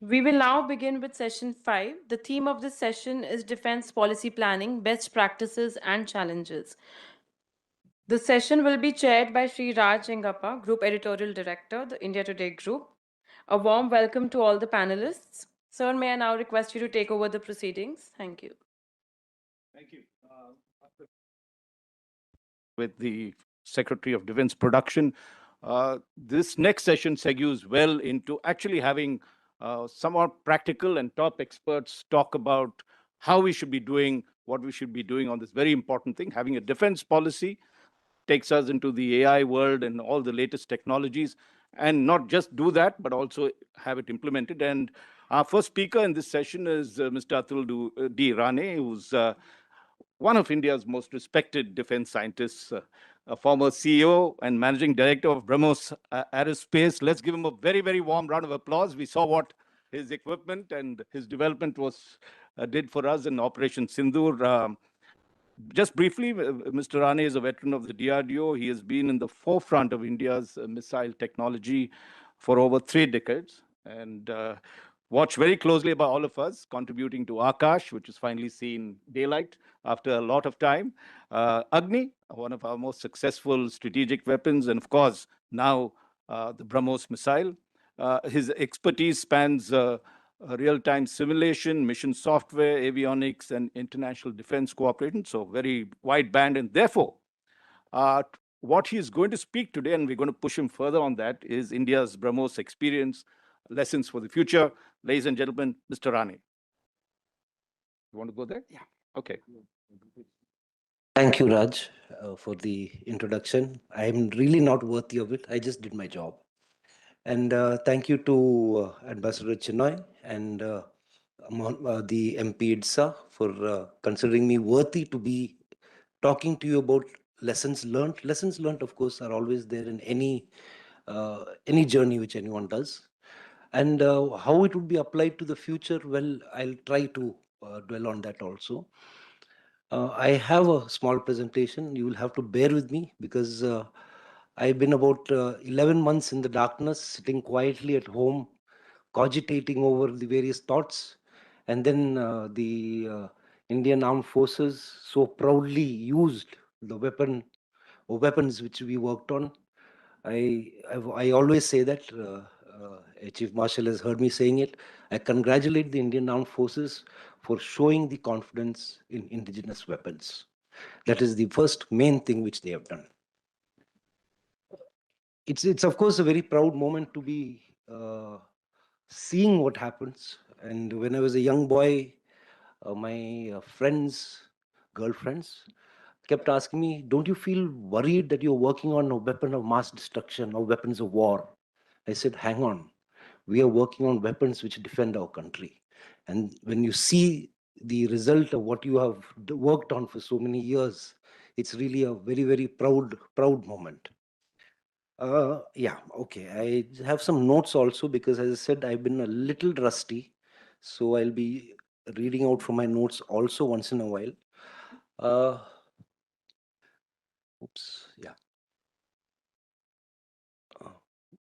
We will now begin with session 5. The theme of this session is Defense Policy Planning, Best Practices and Challenges. The session will be chaired by Shri Chengappa, Group Editorial Director, the India Today Group. A warm welcome to all the panelists. Sir, may I now request you to take over the proceedings? Thank you. Thank you. With the Secretary of Defense Production, this next session segues well into actually having somewhat practical and top experts talk about how we should be doing, what we should be doing on this very important thing. Having a defense policy takes us into the AI world and all the latest technologies, and not just do that, but also have it implemented. And our first speaker in this session is Mr. Atul D. Rane, who's one of India's most respected defense scientists, a former CEO and managing director of BrahMos Aerospace. Let's give him a very, very warm round of applause. We saw what his equipment and his development was did for us in Operation Sindoor. Just briefly, Mr. Rane is a veteran of the DRDO. He has been in the forefront of India's missile technology for over 3 decades, and watched very closely by all of us, contributing to Akash, which has finally seen daylight after a lot of time. Agni, one of our most successful strategic weapons, and of course, now the BrahMos missile. His expertise spans real-time simulation, mission software, avionics, and international defense cooperation. So very wide band. And therefore, what he is going to speak today, and we're going to push him further on that, is India's BrahMos experience, lessons for the future. Ladies and gentlemen, Mr. Rane. You want to go there? Yeah. Okay. Thank you, Raj, for the introduction. I'm really not worthy of it. I just did my job. And thank you to Ambassador Chinoy and the MP IDSA for considering me worthy to be talking to you about lessons learned. Lessons learned, of course, are always there in any journey which anyone does. And how it would be applied to the future, well, I'll try to dwell on that also. I have a small presentation. You will have to bear with me because I've been about 11 months in the darkness, sitting quietly at home, cogitating over the various thoughts. And then the Indian Armed Forces so proudly used the weapons which we worked on. I always say that, Chief Marshal has heard me saying it. I congratulate the Indian Armed Forces for showing the confidence in indigenous weapons. That is the first main thing which they have done. It's of course a very proud moment to be seeing what happens. And when I was a young boy, my girlfriends, kept asking me, "Don't you feel worried that you're working on a weapon of mass destruction or weapons of war?" I said, "Hang on, we are working on weapons which defend our country." And when you see the result of what you have worked on for so many years, it's really a very, very proud moment. Yeah, okay. I have some notes also because, as I said, I've been a little rusty. So I'll be reading out from my notes also once in a while. Oops, yeah.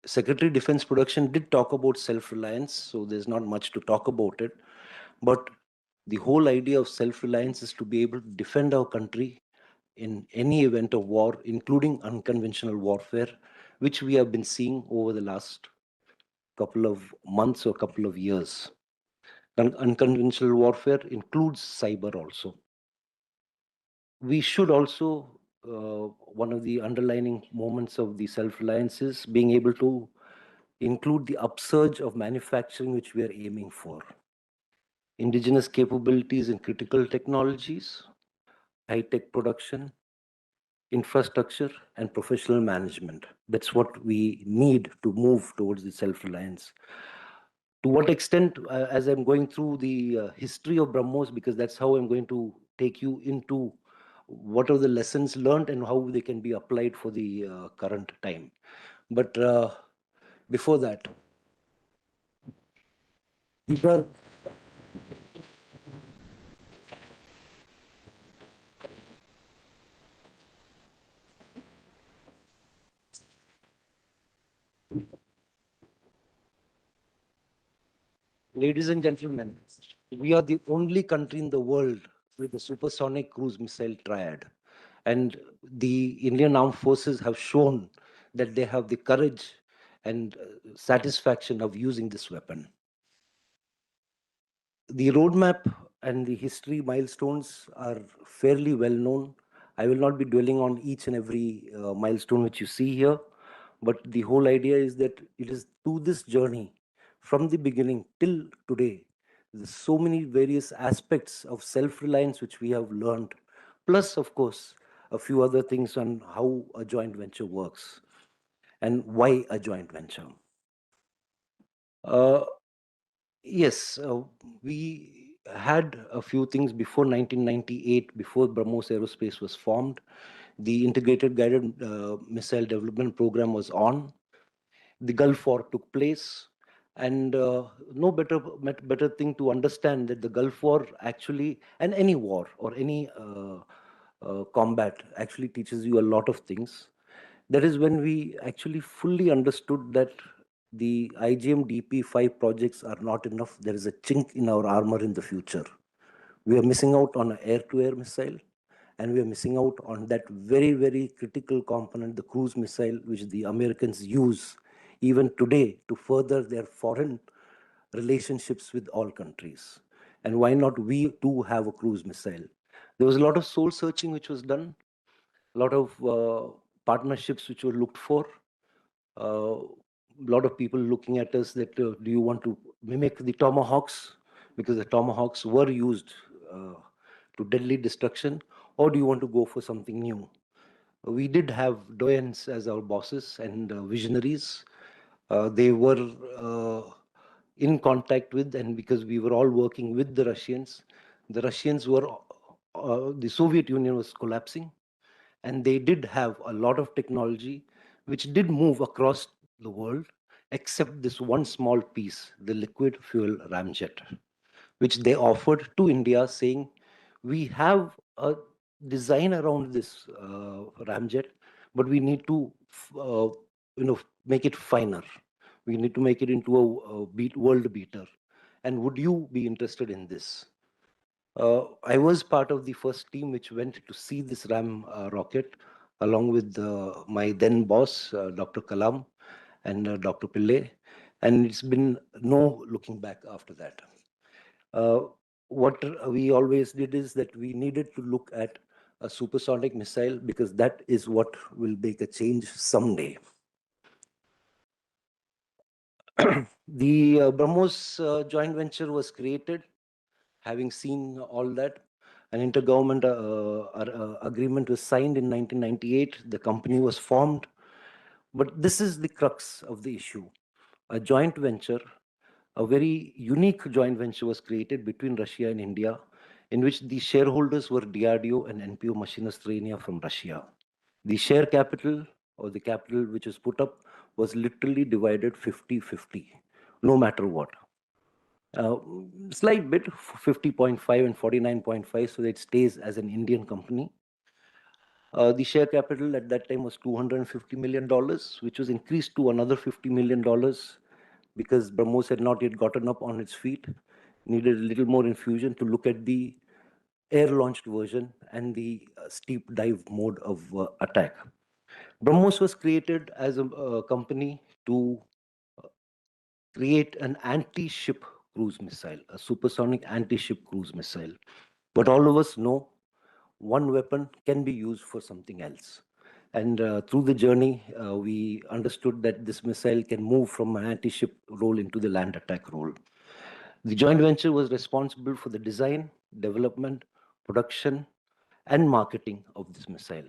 Secretary Defense Production did talk about self-reliance, so there's not much to talk about it. But the whole idea of self-reliance is to be able to defend our country in any event of war, including unconventional warfare, which we have been seeing over the last couple of months or couple of years. Unconventional warfare includes cyber also. We should also, one of the underlining moments of the self-reliance is being able to include the upsurge of manufacturing which we are aiming for. Indigenous capabilities in critical technologies, high-tech production, infrastructure, and professional management. That's what we need to move towards the self-reliance. To what extent, as I'm going through the history of BrahMos, because that's how I'm going to take you into what are the lessons learned and how they can be applied for the current time. But before that, these are Ladies and gentlemen, we are the only country in the world with a supersonic cruise missile triad. And the Indian Armed Forces have shown that they have the courage and satisfaction of using this weapon. The roadmap and the history milestones are fairly well known. I will not be dwelling on each and every milestone which you see here, but the whole idea is that it is through this journey from the beginning till today, there's so many various aspects of self-reliance which we have learned, plus, of course, a few other things on how a joint venture works and why a joint venture. Uh, Yes, we had a few things before 1998, before BrahMos Aerospace was formed. The Integrated Guided Missile Development Program was on. The Gulf War took place. And no better thing to understand that the Gulf War actually, and any war or any combat actually teaches you a lot of things. That is when we actually fully understood that the IGM DP5 projects are not enough. There is a chink in our armor in the future. We are missing out on an air-to-air missile, and we are missing out on that very, very critical component, the cruise missile, which the Americans use even today to further their foreign relationships with all countries. And why not we too have a cruise missile? There was a lot of soul searching which was done, a lot of partnerships which were looked for. A lot of people looking at us that do you want to mimic the tomahawks, because the tomahawks were used to deadly destruction, or do you want to go for something new? We did have doyens as our bosses and visionaries. They were in contact with, and because we were all working with the Russians were, the Soviet Union was collapsing, and they did have a lot of technology which did move across the world, except this one small piece, the liquid fuel ramjet, which they offered to India, saying, "We have a design around this ramjet, but we need to, uh, make it finer. We need to make it into a world beater. And would you be interested in this?" I was part of the first team which went to see this Ram rocket, along with my then boss, Dr. Kalam, and Dr. Pillai. And it's been no looking back after that. Uh, what we always did is that we needed to look at a supersonic missile, because that is what will make a change someday. The BrahMos joint venture was created. Having seen all that, an intergovernment agreement was signed in 1998. The company was formed. But this is the crux of the issue. A joint venture, a very unique joint venture was created between Russia and India, in which the shareholders were DRDO and NPO Machinostroyenia from Russia. The share capital, or the capital which was put up, was literally divided 50-50, no matter what. Uh, Slight bit, 50.5 and 49.5, so that it stays as an Indian company. The share capital at that time was $250 million, which was increased to another $50 million because BrahMos had not yet gotten up on its feet, needed a little more infusion to look at the air-launched version and the steep dive mode of attack. BrahMos was created as a company to create an anti-ship cruise missile, a supersonic anti-ship cruise missile. But all of us know one weapon can be used for something else. And through the journey, we understood that this missile can move from an anti-ship role into the land attack role. The joint venture was responsible for the design, development, production, and marketing of this missile.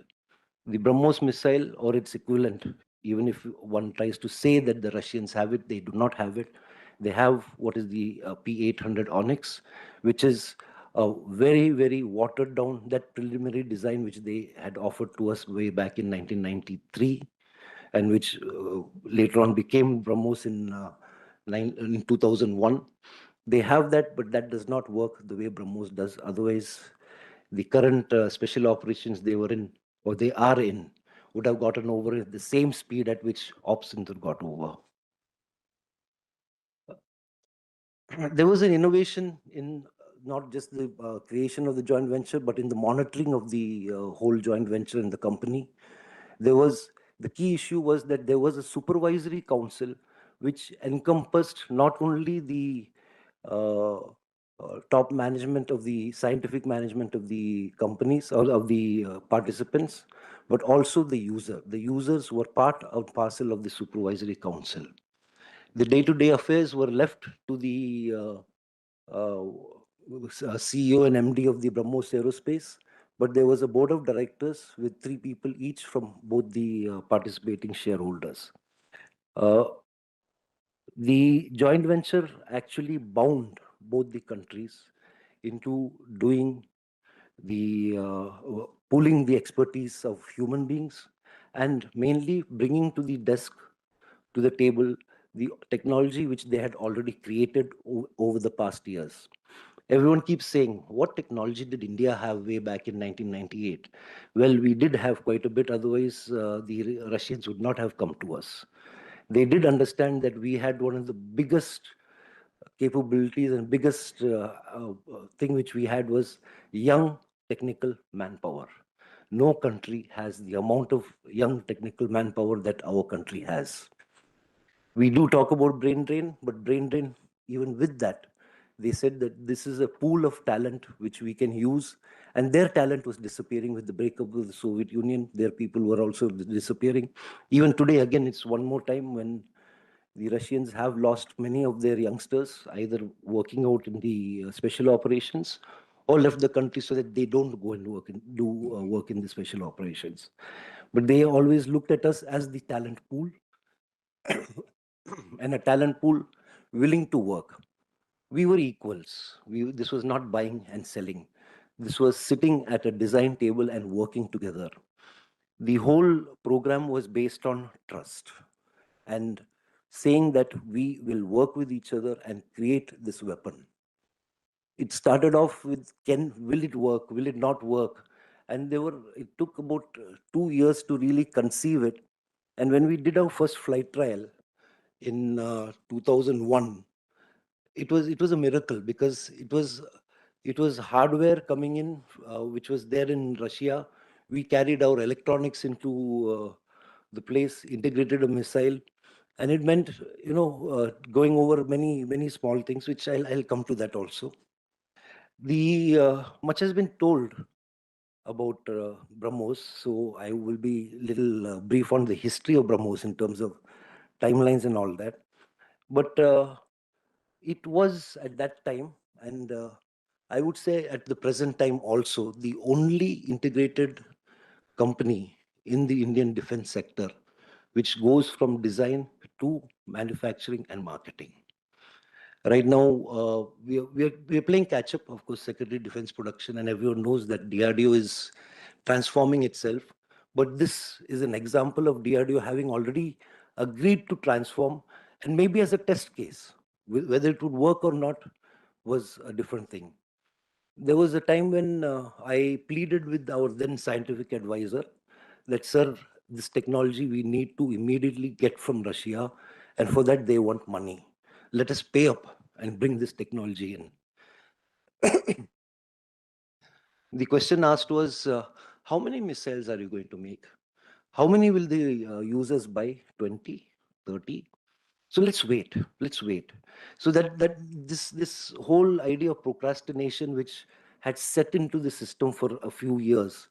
The BrahMos missile, or its equivalent, even if one tries to say that the Russians have it, they do not have it. They have what is the P-800 Onyx, which is a very, very watered down, that preliminary design which they had offered to us way back in 1993, and which later on became BrahMos in 2001. They have that, but that does not work the way BrahMos does. Otherwise, the current special operations they were in, or they are in, would have gotten over at the same speed at which Op Sintur got over. there was an innovation in not just the creation of the joint venture, but in the monitoring of the whole joint venture in the company. There was the key issue was that there was a supervisory council which encompassed not only the uh, top management of the scientific management of the companies or of the participants, but also the user. The users were part and parcel of the supervisory council. The day-to-day affairs were left to the CEO and MD of the BrahMos Aerospace, but there was a board of directors with 3 people each from both the participating shareholders. Uh, the joint venture actually bound both the countries into doing the pooling the expertise of human beings and mainly bringing to the desk, to the table, the technology which they had already created over the past years. Everyone keeps saying, what technology did India have way back in 1998? Well, we did have quite a bit, otherwise, the Russians would not have come to us. They did understand that we had one of the biggest capabilities and biggest thing which we had was young technical manpower. No country has the amount of young technical manpower that our country has. We do talk about brain drain, but brain drain, even with that, they said that this is a pool of talent which we can use. And their talent was disappearing with the breakup of the Soviet Union. Their people were also disappearing. Even today, again, it's one more time when the Russians have lost many of their youngsters, either working out in the special operations or left the country so that they don't go and do work in the special operations. But they always looked at us as the talent pool and a talent pool willing to work. We were equals. This was not buying and selling. This was sitting at a design table and working together. The whole program was based on trust and saying that we will work with each other and create this weapon. It started off with, will it work? Will it not work? And it took about 2 years to really conceive it. And when we did our first flight trial in 2001, it was a miracle because it was hardware coming in which was there in Russia. We carried our electronics into the place, integrated a missile, and it meant going over many small things, which I'll come to that also. The much has been told about BrahMos, so I will be little brief on the history of BrahMos in terms of timelines and all that. But it was at that time, and I would say at the present time also, the only integrated company in the Indian defense sector which goes from design to manufacturing and marketing. Right now, we are playing catch up. Of course, Secretary Defense Production, and everyone knows that DRDO is transforming itself. But this is an example of DRDO having already agreed to transform, and maybe as a test case. Whether it would work or not was a different thing. There was a time when I pleaded with our then scientific advisor that, sir, this technology we need to immediately get from Russia, and for that they want money. Let us pay up and bring this technology in. The question asked was, how many missiles are you going to make? How many will the users buy? 20, 30? So let's wait. Let's wait. So this whole idea of procrastination, which had set into the system for a few years,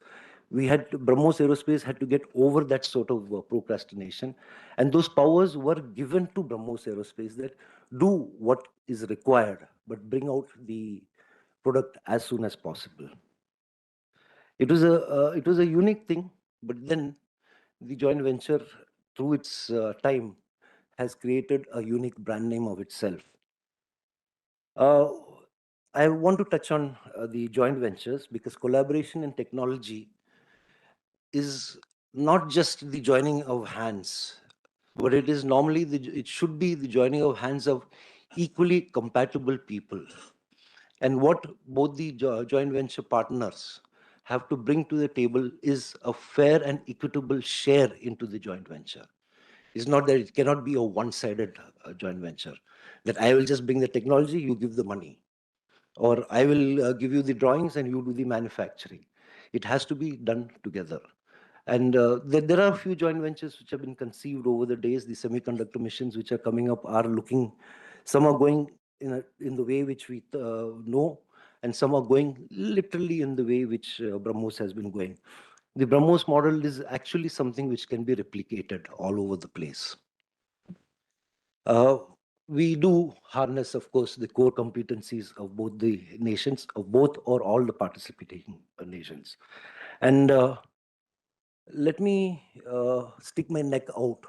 BrahMos Aerospace had to get over that sort of procrastination, and those powers were given to BrahMos Aerospace that do what is required, but bring out the product as soon as possible. It was a unique thing, but then the joint venture, through its time, has created a unique brand name of itself. Uh, I want to touch on the joint ventures because collaboration in technology is not just the joining of hands, but it is normally it should be the joining of hands of equally compatible people. And what both the joint venture partners have to bring to the table is a fair and equitable share into the joint venture. It's not that it cannot be a one-sided joint venture. that I will just bring the technology, you give the money, or I will give you the drawings and you do the manufacturing. It has to be done together. And there are a few joint ventures which have been conceived over the days. The semiconductor missions which are coming up are looking, some are going in the way which we know, and some are going literally in the way which BrahMos has been going. The BrahMos model is actually something which can be replicated all over the place. Uh, we do harness, of course, the core competencies of both the nations, of both or all the participating nations. And let me stick my neck out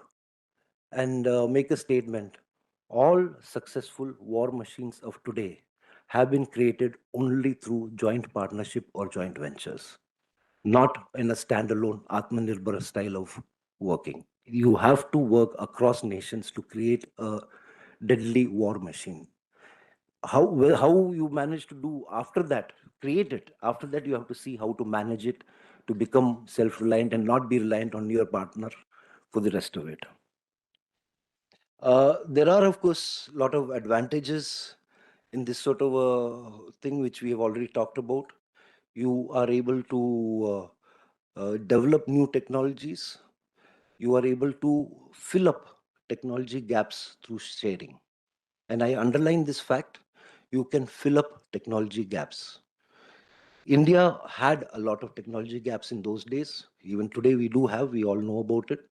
and make a statement. All successful war machines of today have been created only through joint partnership or joint ventures, not in a standalone Atmanirbhar style of working. You have to work across nations to create a deadly war machine. How you manage to do after that, create it. After that, you have to see how to manage it to become self-reliant and not be reliant on your partner for the rest of it. There are, of course, a lot of advantages in this sort of a thing which we have already talked about. You are able to develop new technologies. You are able to fill up technology gaps through sharing. And I underline this fact, you can fill up technology gaps. India had a lot of technology gaps in those days. Even today we do have, we all know about it.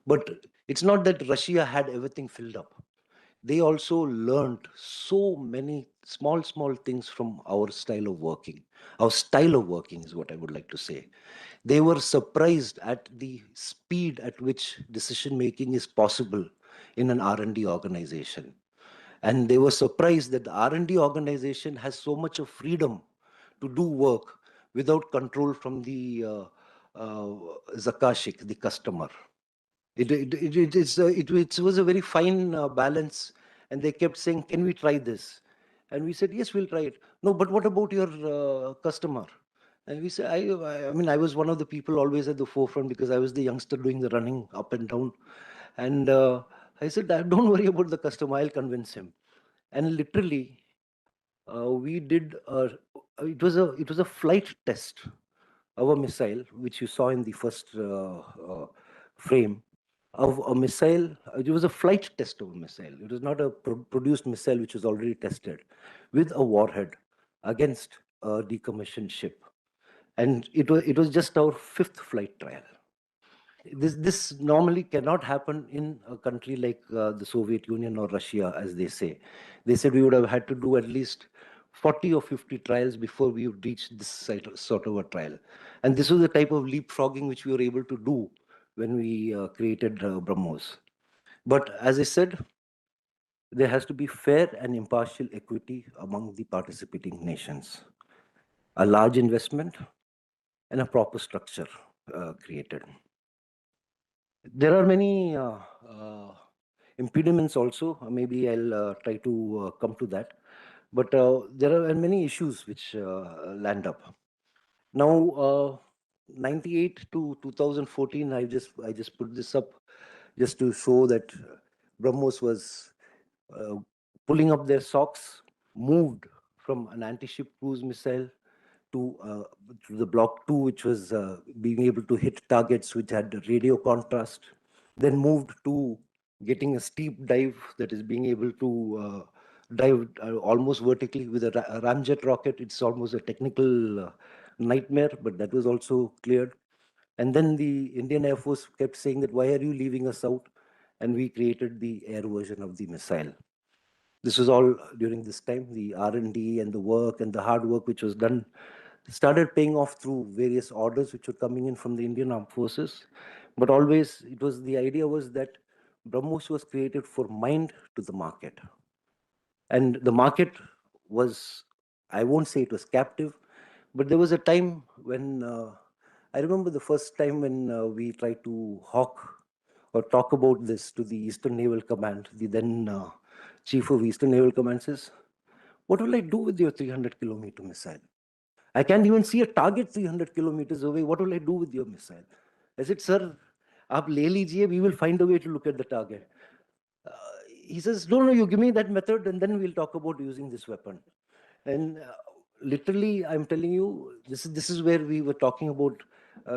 But it's not that Russia had everything filled up. They also learned so many small things from our style of working. Our style of working is what I would like to say. They were surprised at the speed at which decision making is possible in an R&D organization. And they were surprised that the R&D organization has so much of freedom to do work without control from the zakashik, the customer. It was a very fine balance, and they kept saying, "Can we try this?" And we said, "Yes, we'll try it." No, but what about your customer? And we said, I mean, I was one of the people always at the forefront because I was the youngster doing the running up and down. And I said, "Don't worry about the customer. I'll convince him." And literally, we did. It was a flight test of a missile, which you saw in the first frame of a missile. It was a flight test of a missile. It was not a produced missile which was already tested with a warhead against a decommissioned ship. And it was just our fifth flight trial. This normally cannot happen in a country like the Soviet Union or Russia, as they say. They said we would have had to do at least 40 or 50 trials before we would reach this sort of a trial. And this was the type of leapfrogging which we were able to do when we created BrahMos. But as I said, there has to be fair and impartial equity among the participating nations, a large investment, and a proper structure created. There are many impediments also. Maybe I'll try to come to that. But there are many issues which land up. Now, 98 to 2014, I just put this up just to show that BrahMos was pulling up their socks, moved from an anti-ship cruise missile to the Block 2, which was being able to hit targets which had radio contrast, then moved to getting a steep dive, that is being able to dive almost vertically with a ramjet rocket. It's almost a technical nightmare, but that was also cleared. And then the Indian Air Force kept saying that, "Why are you leaving us out?" And we created the air version of the missile. This was all during this time. The R&D and the work and the hard work which was done started paying off through various orders which were coming in from the Indian Armed Forces. But always, the idea was that BrahMos was created for mind to the market. And the market was, I won't say it was captive, but there was a time when, I remember the first time when we tried to hawk or talk about this to the Eastern Naval Command. The then Chief of Eastern Naval Command says, "What will I do with your 300-kilometer missile? I can't even see a target 300 kilometers away. What will I do with your missile?" I said, "Sir, aap le lijiye, we will find a way to look at the target." he says, no, you give me that method and then we'll talk about using this weapon. And literally, I'm telling you, this is where we were talking about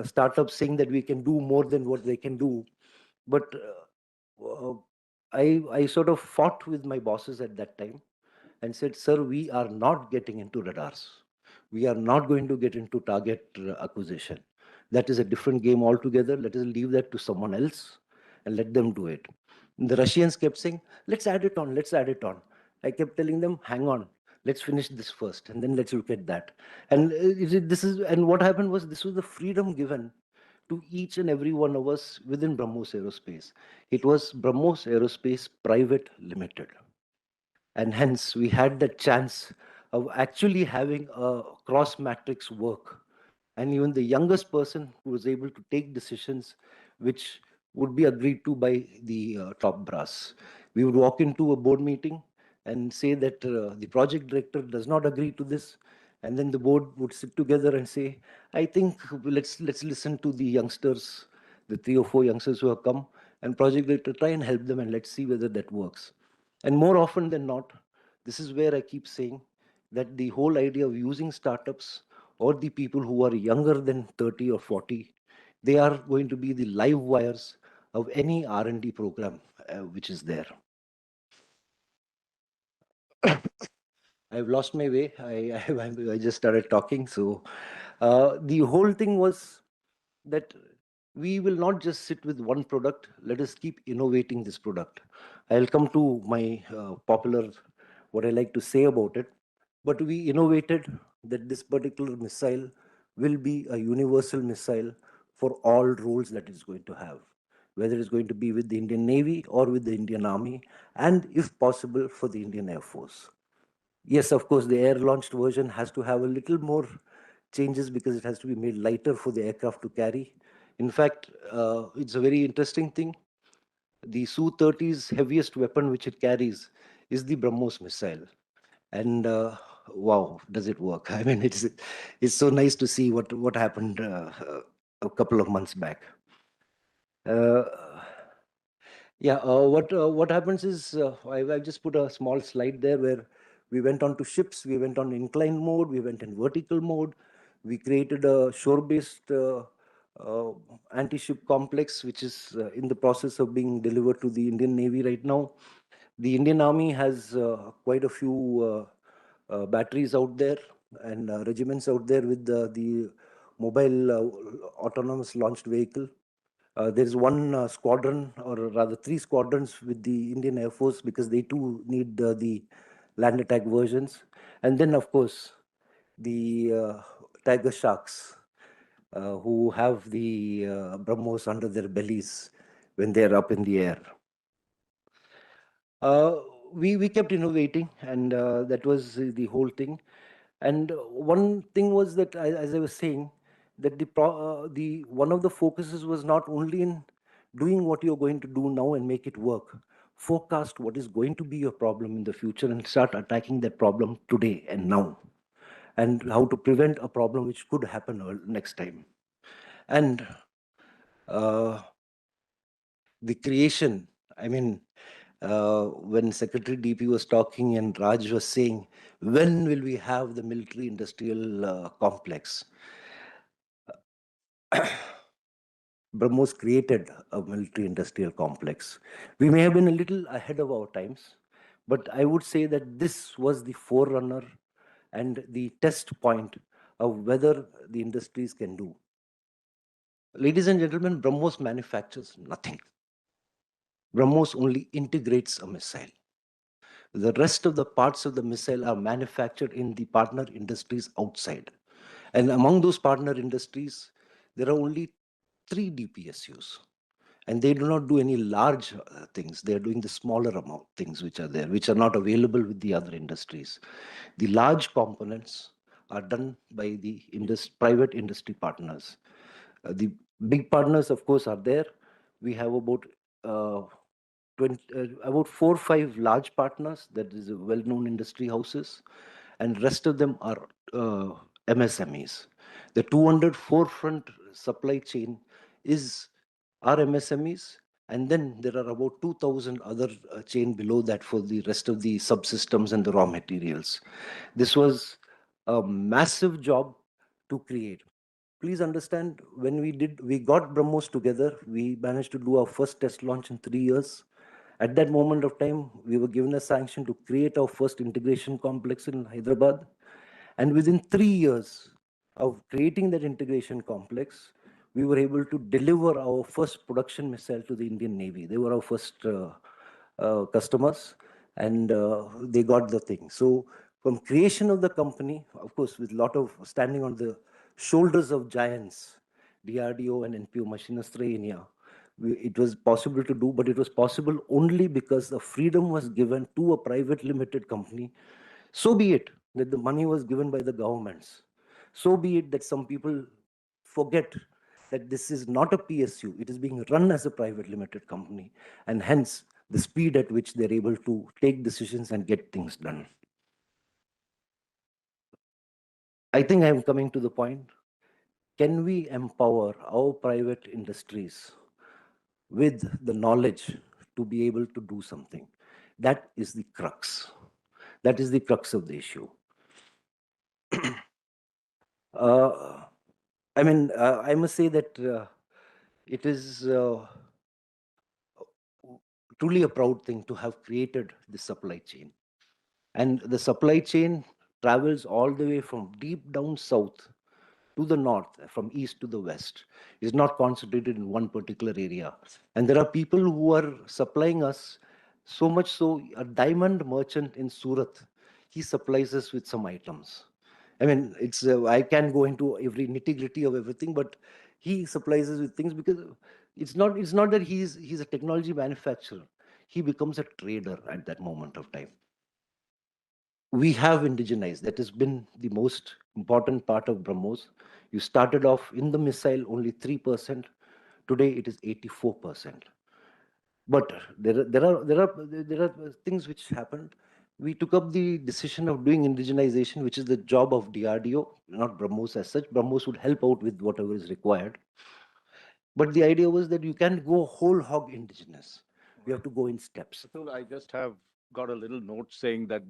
startups saying that we can do more than what they can do. But I sort of fought with my bosses at that time and said, sir, we are not getting into radars. We are not going to get into target acquisition. That is a different game altogether. Let us leave that to someone else and let them do it. And the Russians kept saying, let's add it on, let's add it on. I kept telling them, hang on, let's finish this first and then let's look at that. And and what happened was this was the freedom given to each and every one of us within BrahMos Aerospace. It was BrahMos Aerospace Private Limited. And hence we had the chance of actually having a cross matrix work. And even the youngest person who was able to take decisions which would be agreed to by the top brass. We would walk into a board meeting and say that the project director does not agree to this, and then the board would sit together and say, I think let's listen to the youngsters, the 3 or 4 youngsters who have come, and project director try and help them, and let's see whether that works. And more often than not, this is where I keep saying that the whole idea of using startups or the people who are younger than 30 or 40, they are going to be the live wires of any R&D program which is there. I've lost my way. I just started talking. So the whole thing was that we will not just sit with one product. Let us keep innovating this product. I'll come to my popular, what I like to say about it. But we innovated that this particular missile will be a universal missile for all roles that it's going to have, whether it's going to be with the Indian Navy or with the Indian Army, and if possible, for the Indian Air Force. Yes, of course, the air-launched version has to have a little more changes because it has to be made lighter for the aircraft to carry. In fact, it's a very interesting thing. The Su-30's heaviest weapon which it carries is the BrahMos missile. And wow, does it work? I mean, it's so nice to see what happened a couple of months back. Uh, Yeah, what happens is I just put a small slide there where we went on to ships, we went on incline mode, we went in vertical mode, we created a shore-based uh, anti-ship complex, which is in the process of being delivered to the Indian Navy right now. The Indian Army has quite a few batteries out there and regiments out there with the mobile autonomous launched vehicle. There is one squadron, or rather 3 squadrons, with the Indian Air Force because they too need the land attack versions. And then, of course, the Tiger Sharks, who have the BrahMos under their bellies when they're up in the air. Uh, we kept innovating, and that was the whole thing. And one thing was that, as I was saying, that the one of the focuses was not only in doing what you're going to do now and make it work. Forecast what is going to be your problem in the future and start attacking that problem today and now, and how to prevent a problem which could happen next time. And the creation, I mean, when Secretary DP was talking and Raj was saying, when will we have the military industrial complex? BrahMos created a military industrial complex. We may have been a little ahead of our times, but I would say that this was the forerunner and the test point of whether the industries can do. Ladies and gentlemen, BrahMos manufactures nothing. BrahMos only integrates a missile. The rest of the parts of the missile are manufactured in the partner industries outside. And among those partner industries, there are only 3 DPSUs. And they do not do any large things. They are doing the smaller amount things which are there, which are not available with the other industries. The large components are done by the private industry partners. The big partners, of course, are there. We have about 4 or 5 large partners, that is well-known industry houses, and rest of them are MSMEs. The 200 forefront supply chain is our MSMEs And then there are about 2,000 other chain below that for the rest of the subsystems and the raw materials. This was a massive job to create. Please understand, when we got BrahMos together, we managed to do our first test launch in 3 years. At that moment of time, we were given a sanction to create our first integration complex in Hyderabad. And within 3 years of creating that integration complex, we were able to deliver our first production missile to the Indian Navy. They were our first customers, and they got the thing. So from creation of the company, of course, with a lot of standing on the shoulders of giants, DRDO and NPO Machinastra India, it was possible to do, but it was possible only because the freedom was given to a private limited company. So be it that the money was given by the governments. So be it that some people forget that this is not a PSU, it is being run as a private limited company, and hence the speed at which they're able to take decisions and get things done. I think I'm coming to the point. Can we empower our private industries with the knowledge to be able to do something? That is the crux. That is the crux of the issue. I must say that it is truly a proud thing to have created the supply chain. And the supply chain travels all the way from deep down south to the north, from east to the west. It's not concentrated in one particular area. And there are people who are supplying us, so much so a diamond merchant in Surat, he supplies us with some items. I mean, it's I can't go into every nitty-gritty of everything, but he supplies us with things because it's not that he's a technology manufacturer. He becomes a trader at that moment of time. We have indigenized. That has been the most important part of BrahMos. You started off in the missile only 3%. Today it is 84%. But there are things which happened. We took up the decision of doing indigenization, which is the job of DRDO, not BrahMos as such. BrahMos would help out with whatever is required. But the idea was that you can't go whole hog indigenous. We have to go in steps. Atul, I just have got a little note saying that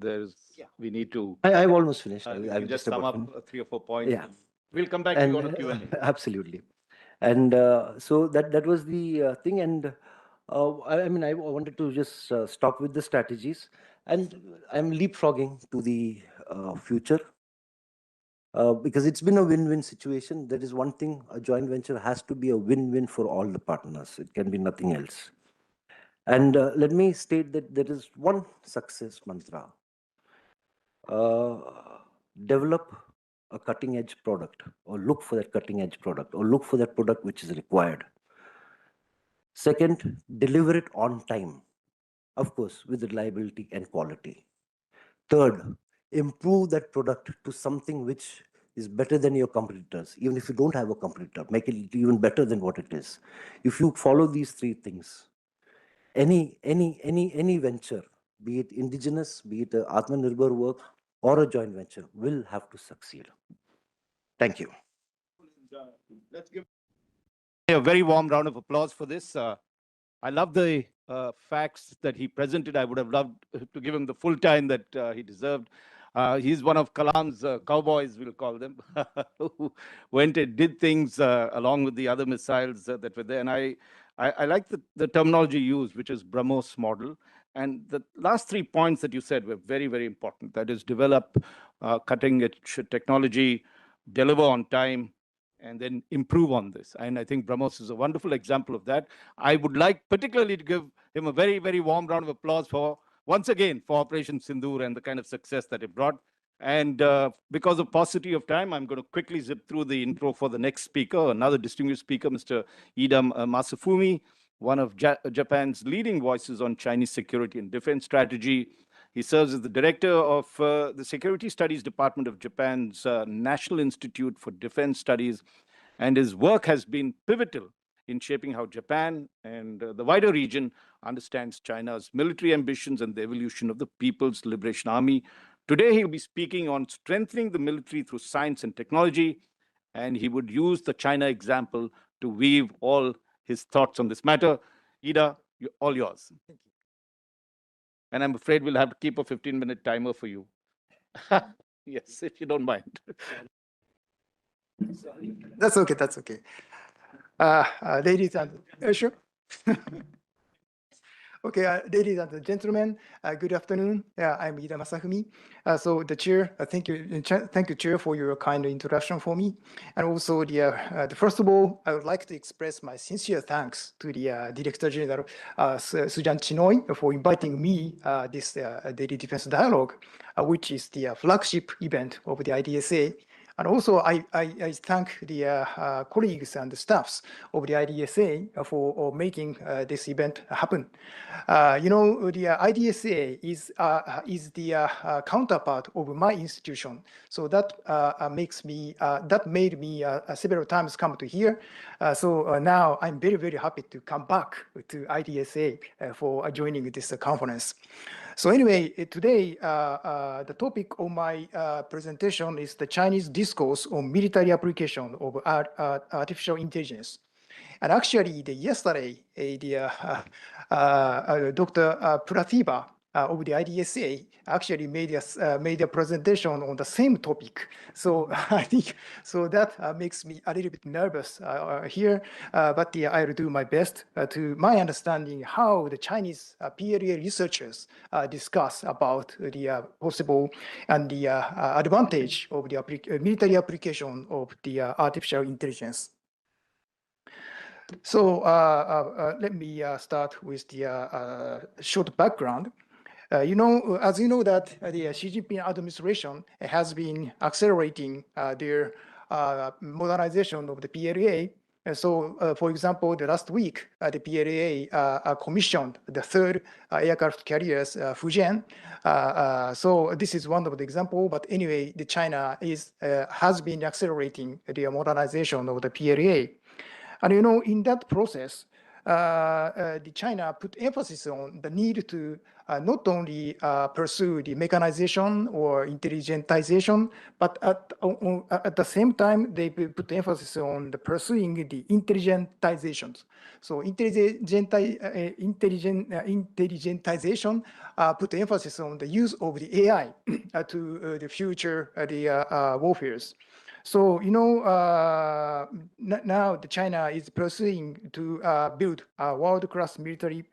we need to I've almost finished. we I've can just just sum about up finished. 3 or 4 points. Yeah. We'll come back to you on a Q&A. Absolutely. And so that was the thing. And I wanted to just stop with the strategies, and I'm leapfrogging to the future, because it's been a win-win situation. That is one thing. A joint venture has to be a win-win for all the partners. It can be nothing else. And let me state that there is one success mantra. Develop a cutting edge product, or look for that cutting edge product, or look for that product which is required. Second, deliver it on time, of course, with reliability and quality. Third, improve that product to something which is better than your competitors. Even if you don't have a competitor, make it even better than what it is. If you follow these three things, any venture, be it indigenous, be it a Atmanirbhar work or a joint venture, will have to succeed. Thank you. Let's give a very warm round of applause for this. I love the facts that he presented. I would have loved to give him the full time that he deserved. He's one of Kalam's cowboys, we'll call them, who went and did things along with the other missiles that were there. And I like the terminology used, which is BrahMos model. And the last 3 points that you said were very, very important. That is, develop cutting-edge technology, deliver on time, and then improve on this. And I think BrahMos is a wonderful example of that. I would like particularly to give him a very, very warm round of applause for, once again, for Operation Sindoor and the kind of success that it brought. And because of paucity of time, I'm going to quickly zip through the intro for the next speaker, another distinguished speaker, Mr. Iida Masafumi, one of Japan's leading voices on Chinese security and defense strategy. He serves as the director of the Security Studies Department of Japan's National Institute for Defense Studies, and his work has been pivotal in shaping how Japan and the wider region understands China's military ambitions and the evolution of the People's Liberation Army. Today, he'll be speaking on strengthening the military through science and technology, and he would use the China example to weave all his thoughts on this matter. Iida, all yours. Thank you. And I'm afraid we'll have to keep a 15-minute timer for you. Yes, if you don't mind. That's okay. That's okay. Ladies and sure. Okay, ladies and gentlemen, good afternoon. I'm Iida Masafumi. So the chair, thank you, chair, for your kind introduction for me. And also, first of all, I would like to express my sincere thanks to the Director General Sujan Chinoy for inviting me this Daily Defense Dialogue, which is the flagship event of the IDSA. And also, I thank the colleagues and the staffs of the IDSA for making this event happen. The IDSA is the counterpart of my institution. So that that made me several times come to here. So now I'm very, very happy to come back to IDSA for joining this conference. So anyway, today, the topic of my presentation is the Chinese discourse on military application of artificial intelligence. And actually, yesterday, Dr. Pratibha of the IDSA actually made a presentation on the same topic. So I think that makes me a little bit nervous here, but I'll do my best to my understanding how the Chinese PLA researchers discuss about the possible and the advantage of the military application of the artificial intelligence. So let me start with the short background. As you know that the Xi Jinping administration has been accelerating their modernization of the PLA. And so, for example, the last week, the PLA commissioned the third aircraft carriers, Fujian. So this is one of the examples. But anyway, the China has been accelerating the modernization of the PLA. And in that process, the China put emphasis on the need to not only pursue the mechanization or intelligentization, but at the same time, they put emphasis on the pursuing the intelligentization. So intelligentization put emphasis on the use of the AI to the future warfares. So, now the China is pursuing to build a world-class military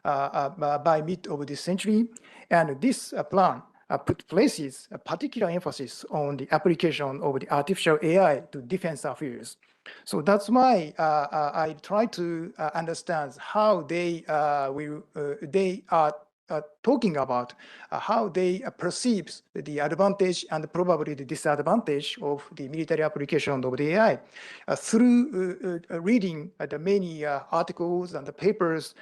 by mid of this century. And this plan places a particular emphasis on the application of the artificial AI to defense affairs. So that's why I try to understand how they are talking about how they perceive the advantage and probably the disadvantage of the military application of the AI through reading the many articles and the papers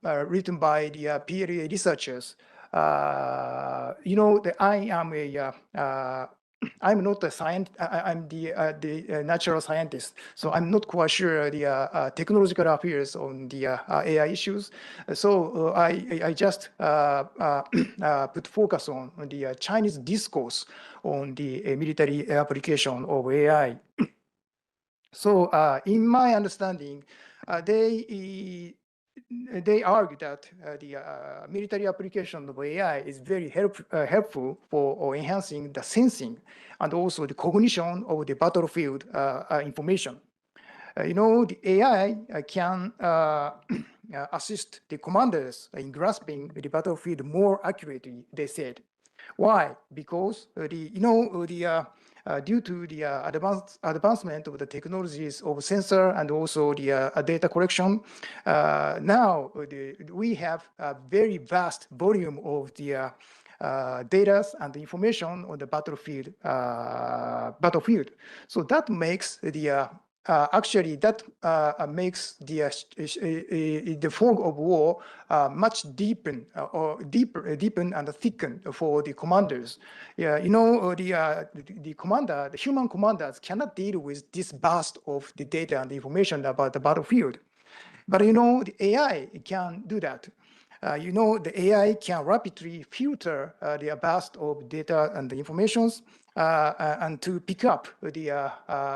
written by the PLA researchers. That I'm not a scientist. I'm the natural scientist, so I'm not quite sure the technological affairs on the AI issues. So I just put focus on the Chinese discourse on the military application of AI. So in my understanding, they argue that the military application of AI is very helpful for enhancing the sensing and also the cognition of the battlefield information. The AI can assist the commanders in grasping the battlefield more accurately, they said. Why? Because due to the advancement of the technologies of sensor and also the data collection, now we have a very vast volume of the data and the information on the battlefield. So that makes the actually, that makes the fog of war much deepen and thicken for the commanders. Yeah, the human commanders cannot deal with this burst of the data and the information about the battlefield. But the AI can do that. The AI can rapidly filter the burst of data and the informations and to pick up the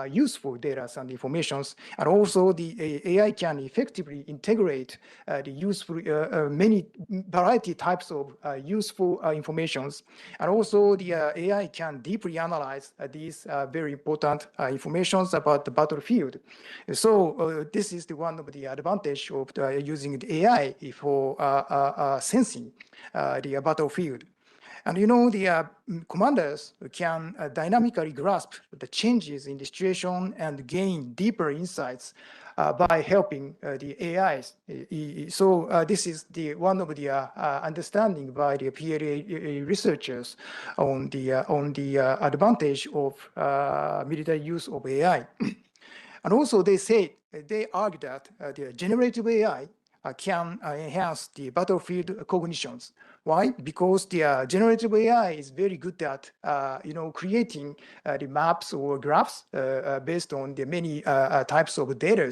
useful data and informations. And also the AI can effectively integrate the useful, many variety types of useful informations. And also the AI can deeply analyze these very important informations about the battlefield. So this is the one of the advantage of using the AI for sensing the battlefield. And the commanders can dynamically grasp the changes in the situation and gain deeper insights by helping the AIs. So this is the one of the understanding by the PLA researchers on the advantage of military use of AI. And also they argue that the generative AI can enhance the battlefield cognitions. Why? Because the generative AI is very good at creating the maps or graphs based on the many types of data.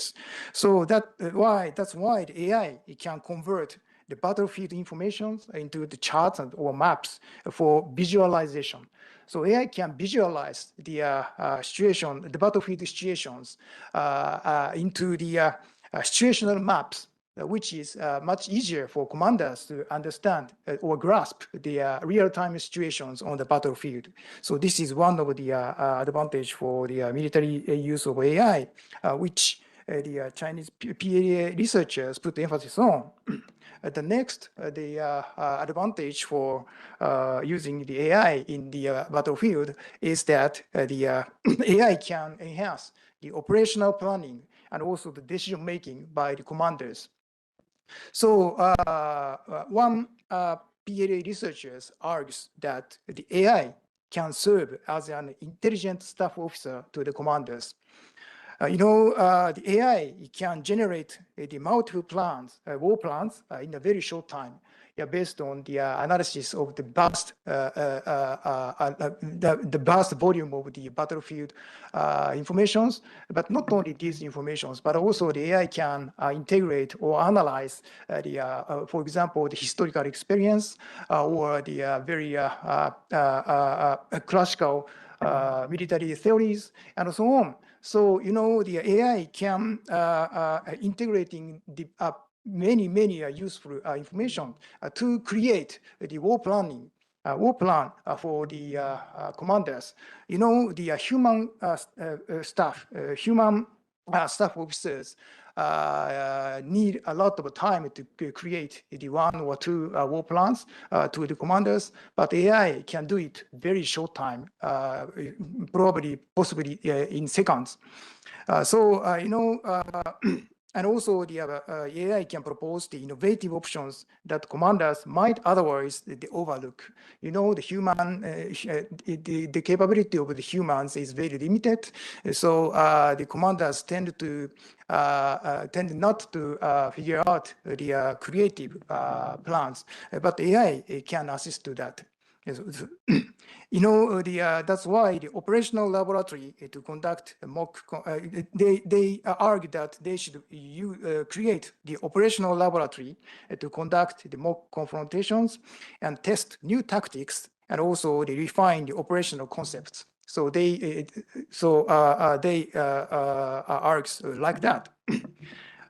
So that's why the AI can convert the battlefield information into the charts or maps for visualization. So AI can visualize the situation, the battlefield situations into the situational maps, which is much easier for commanders to understand or grasp the real-time situations on the battlefield. So this is one of the advantage for the military use of AI, which the Chinese PLA researchers put emphasis on. The next, the advantage for using the AI in the battlefield is that the AI can enhance the operational planning and also the decision making by the commanders. So one PLA researchers argues that the AI can serve as an intelligent staff officer to the commanders. The AI can generate the multiple plans, war plans in a very short time, based on the analysis of the vast volume of the battlefield informations. But not only these informations, but also the AI can integrate or analyze for example, the historical experience or the very classical military theories and so on. So, the AI can integrating the many useful information to create the war plan for the commanders. The human staff officers need a lot of time to create the 1 or 2 war plans to the commanders, but AI can do it very short time, possibly in seconds. And also the AI can propose the innovative options that commanders might otherwise overlook. The human, the capability of the humans is very limited. So the commanders tend not to figure out the creative plans, but AI can assist to that. That's why the operational laboratory to conduct a mock, they argue that they should create the operational laboratory to conduct the mock confrontations and test new tactics, and also they refine the operational concepts. So they argue like that.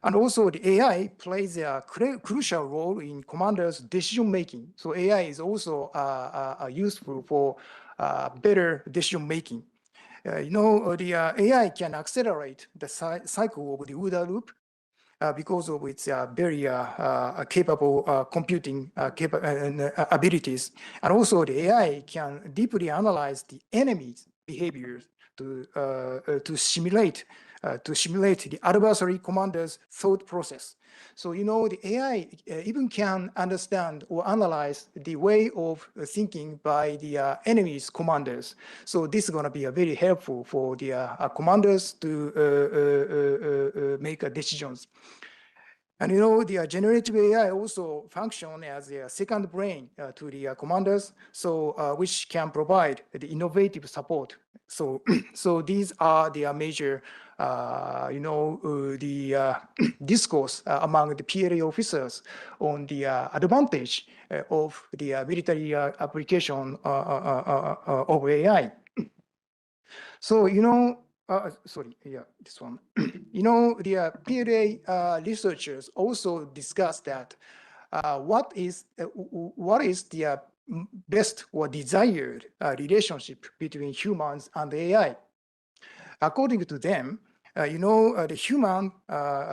And also the AI plays a crucial role in commanders' decision making. So AI is also useful for better decision making. The AI can accelerate the cycle of the OODA loop because of its very capable computing abilities. And also the AI can deeply analyze the enemy's behaviors to simulate the adversary commander's thought process. So, the AI even can understand or analyze the way of thinking by the enemy's commanders. So this is going to be very helpful for the commanders to make decisions. And the generative AI also function as a second brain to the commanders, so which can provide the innovative support. So, so these are the major, the discourse among the PLA officers on the advantage of the military application of AI. So, sorry, yeah, this one. The PLA researchers also discussed that what is the best or desired relationship between humans and AI. According to them, the human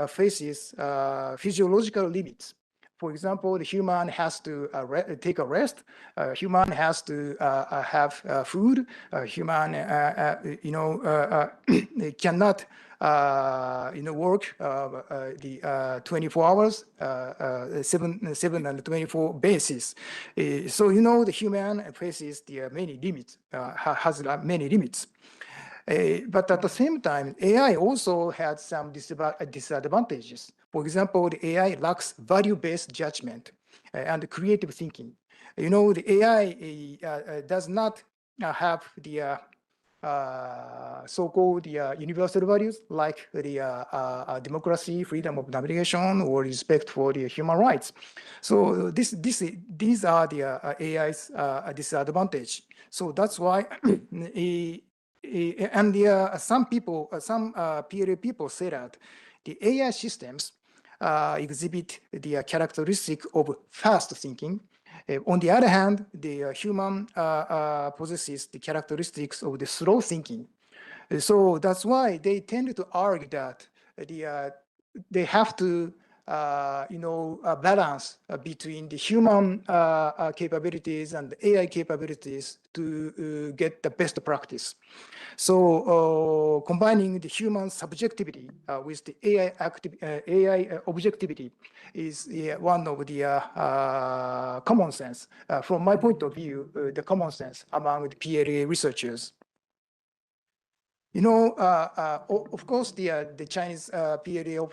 faces physiological limits. For example, the human has to take a rest. Human has to have food. Human, they cannot, work the 24 hours, 7 and 24 basis. So, the human faces the many limits, has many limits. But at the same time, AI also had some disadvantages. For example, the AI lacks value-based judgment and creative thinking. The AI does not have the so-called universal values like the democracy, freedom of navigation, or respect for the human rights. So these are the AI's disadvantage. So that's why and some people, some PLA people say that the AI systems exhibit the characteristic of fast thinking. On the other hand, the human possesses the characteristics of the slow thinking. So that's why they tend to argue that they have to balance between the human capabilities and the AI capabilities to get the best practice. So combining the human subjectivity with the AI objectivity is one of the common sense. From my point of view, the common sense among the PLA researchers. Of course, the Chinese PLA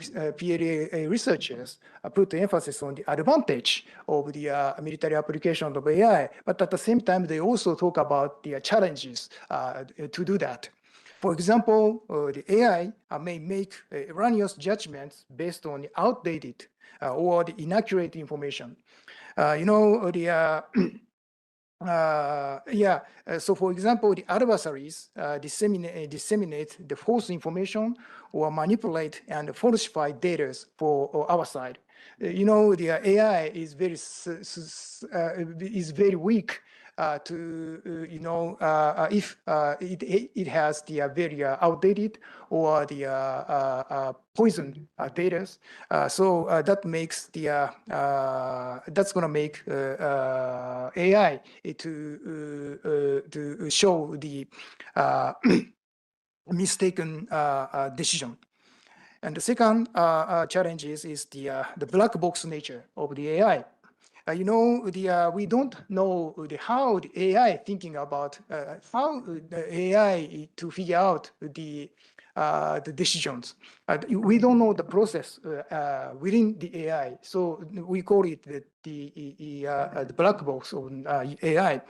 researchers put emphasis on the advantage of the military application of AI, but at the same time, they also talk about the challenges to do that. For example, the AI may make erroneous judgments based on the outdated or the inaccurate information. So for example, the adversaries disseminate the false information or manipulate and falsify data for our side. The AI is very weak if it has the very outdated or the poison data. So that makes the that's going to make AI to show the mistaken decision. And the second challenge is the black box nature of the AI. We don't know how the AI thinking about how the AI to figure out the decisions. We don't know the process within the AI, so we call it the black box of AI.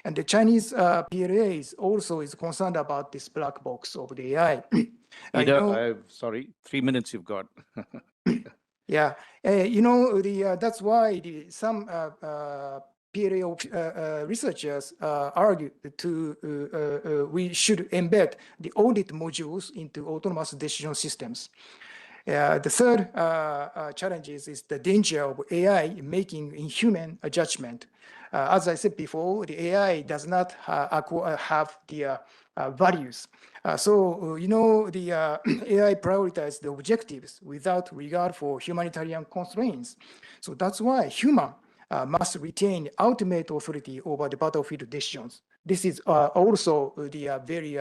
And the Chinese PLA also is concerned about this black box of the AI. Iida, sorry, 3 minutes you've got. Yeah, that's why some PLA researchers argue we should embed the audit modules into autonomous decision systems. The third challenge is the danger of AI making inhuman judgment. As I said before, the AI does not have the values. So, the AI prioritizes the objectives without regard for humanitarian constraints. So that's why human must retain ultimate authority over the battlefield decisions. This is also the very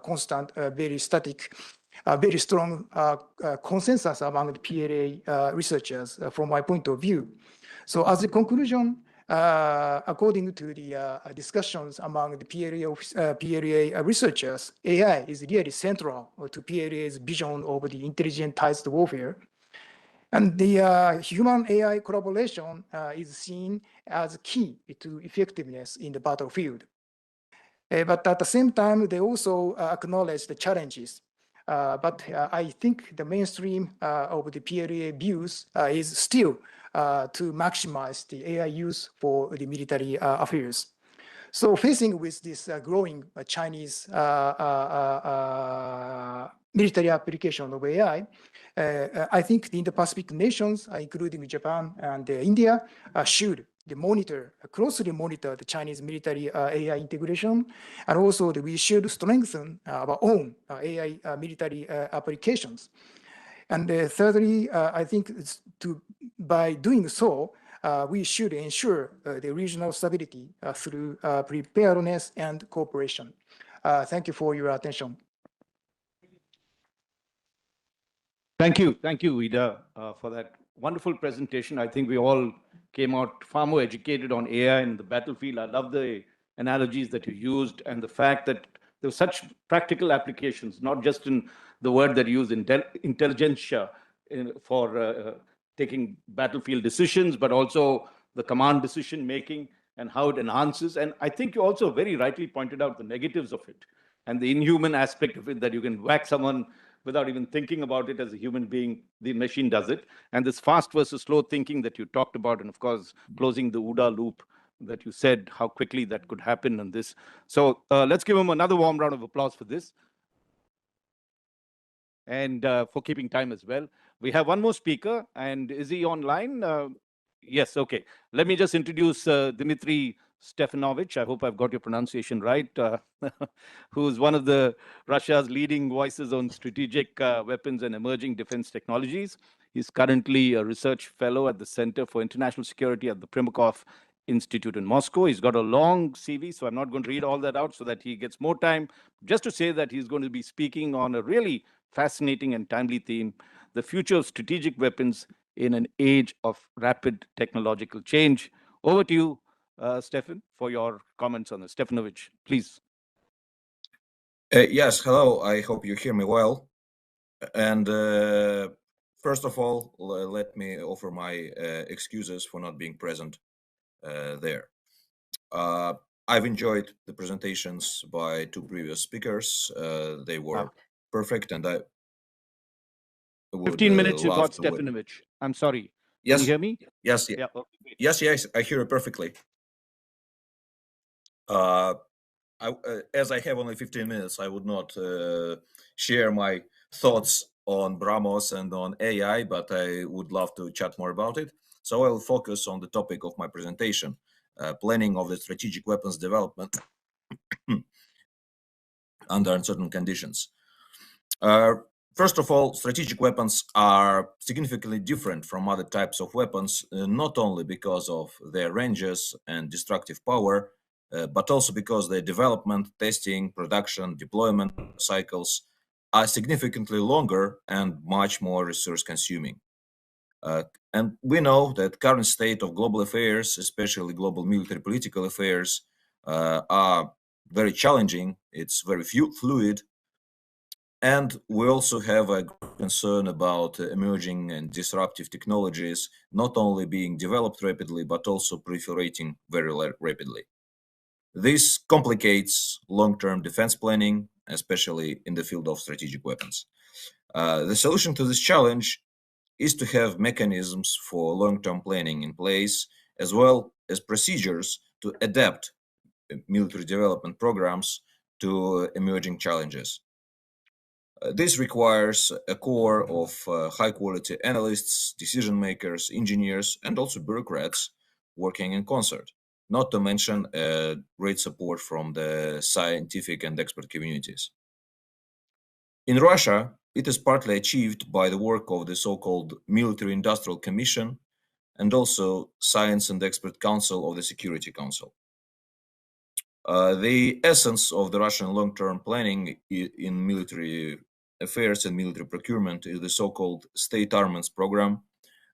constant, very static, very strong consensus among the PLA researchers from my point of view. So as a conclusion, according to the discussions among the PLA researchers, AI is really central to PLA's vision of the intelligentized warfare. And the human-AI collaboration is seen as key to effectiveness in the battlefield. But at the same time, they also acknowledge the challenges. But I think the mainstream of the PLA views is still to maximize the AI use for the military affairs. So facing with this growing Chinese military application of AI, I think the Indo-Pacific nations, including Japan and India, should closely monitor the Chinese military AI integration, and also we should strengthen our own AI military applications. And thirdly, I think by doing so, we should ensure the regional stability through preparedness and cooperation. Thank you for your attention. Thank you, Iida, for that wonderful presentation. I think we all came out far more educated on AI in the battlefield. I love the analogies that you used and the fact that there were such practical applications, not just in the word that you use, intelligentsia, for taking battlefield decisions, but also the command decision making and how it enhances. And I think you also very rightly pointed out the negatives of it and the inhuman aspect of it, that you can whack someone without even thinking about it as a human being. The machine does it. And this fast versus slow thinking that you talked about, and of course, closing the OODA loop that you said, how quickly that could happen on this. So let's give him another warm round of applause for this. And for keeping time as well. We have one more speaker, and is he online? Yes, okay. Let me just introduce Dmitry Stefanovich. I hope I've got your pronunciation right, who's one of the Russia's leading voices on strategic weapons and emerging defense technologies. He's currently a research fellow at the Center for International Security at the Primakov Institute in Moscow. He's got a long CV, so I'm not going to read all that out so that he gets more time. Just to say that he's going to be speaking on a really fascinating and timely theme, the future of strategic weapons in an age of rapid technological change. Over to you, Stefan, for your comments on this. Stefanovich, please. Yes, hello. I hope you hear me well. And first of all, let me offer my excuses for not being present there. I've enjoyed the presentations by two previous speakers. They were perfect, and I would 15 minutes you got, to Stefanovich. I'm sorry. Yes. Can you hear me? Yes. Yeah. Okay. Yes, I hear you perfectly. As I have only 15 minutes, I would not share my thoughts on BrahMos and on AI, but I would love to chat more about it. So I will focus on the topic of my presentation, planning of the strategic weapons development under uncertain conditions. First of all, strategic weapons are significantly different from other types of weapons, not only because of their ranges and destructive power, but also because their development, testing, production, deployment cycles are significantly longer and much more resource consuming. And we know that current state of global affairs, especially global military political affairs, are very challenging. It's very fluid. And we also have a concern about emerging and disruptive technologies, not only being developed rapidly, but also proliferating very rapidly. This complicates long-term defense planning, especially in the field of strategic weapons. The solution to this challenge is to have mechanisms for long-term planning in place, as well as procedures to adapt military development programs to emerging challenges. This requires a core of high-quality analysts, decision-makers, engineers, and also bureaucrats working in concert, not to mention great support from the scientific and expert communities. In Russia, it is partly achieved by the work of the so-called Military Industrial Commission and also Science and Expert Council of the Security Council. The essence of the Russian long-term planning in military affairs and military procurement is the so-called state armaments program,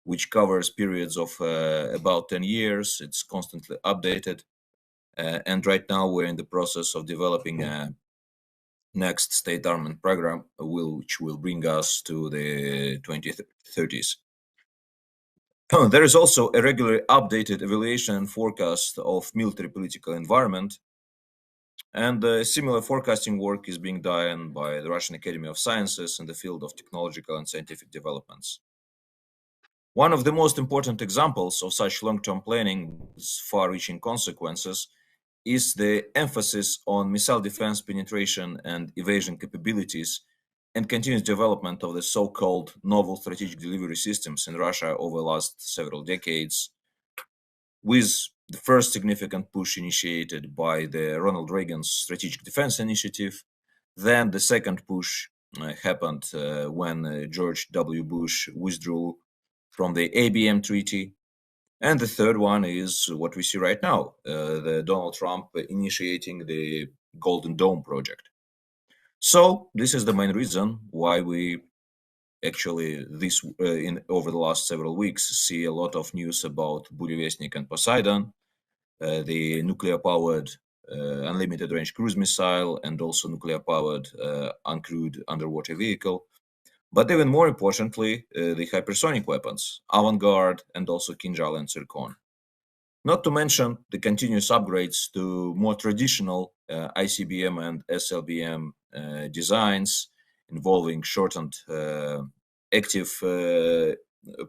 which covers periods of about 10 years. It's constantly updated. And right now we're in the process of developing a next state armament program, which will bring us to the 2030s. There is also a regularly updated evaluation and forecast of military political environment. And similar forecasting work is being done by the Russian Academy of Sciences in the field of technological and scientific developments. One of the most important examples of such long-term planning with far-reaching consequences is the emphasis on missile defense penetration and evasion capabilities and continuous development of the so-called novel strategic delivery systems in Russia over the last several decades, with the first significant push initiated by the Ronald Reagan's Strategic Defense Initiative. Then the second push happened when George W. Bush withdrew from the ABM Treaty. And the third one is what we see right now, the Donald Trump initiating the Golden Dome project. So this is the main reason why we actually over the last several weeks see a lot of news about Burevestnik and Poseidon, the nuclear-powered unlimited range cruise missile, and also nuclear-powered uncrewed underwater vehicle. But even more importantly, the hypersonic weapons, Avangard and also Kinjal and Zircon. Not to mention the continuous upgrades to more traditional ICBM and SLBM designs involving shortened active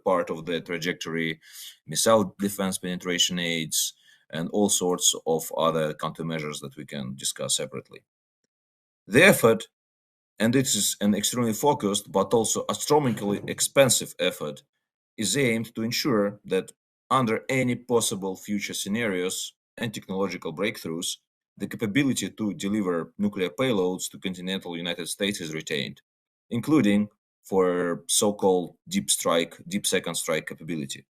part of the trajectory, missile defense penetration aids, and all sorts of other countermeasures that we can discuss separately. The effort, and it is an extremely focused but also astronomically expensive effort, is aimed to ensure that under any possible future scenarios and technological breakthroughs, the capability to deliver nuclear payloads to continental United States is retained, including for so-called deep second strike capability.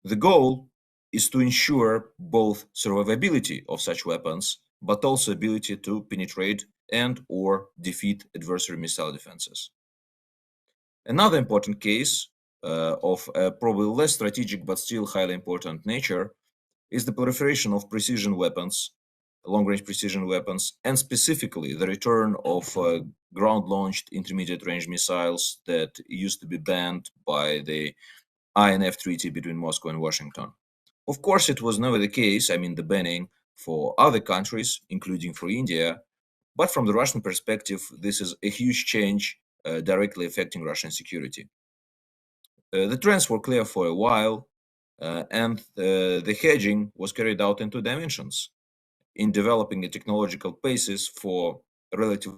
The goal is to ensure both survivability of such weapons, but also ability to penetrate and/or defeat adversary missile defenses. Another important case of a probably less strategic but still highly important nature is the proliferation of precision weapons, long-range precision weapons, and specifically the return of ground-launched intermediate-range missiles that used to be banned by the INF Treaty between Moscow and Washington. Of course, it was never the case, the banning for other countries, including for India, but from the Russian perspective, this is a huge change directly affecting Russian security. The trends were clear for a while, and the hedging was carried out in two dimensions, in developing a technological basis for relative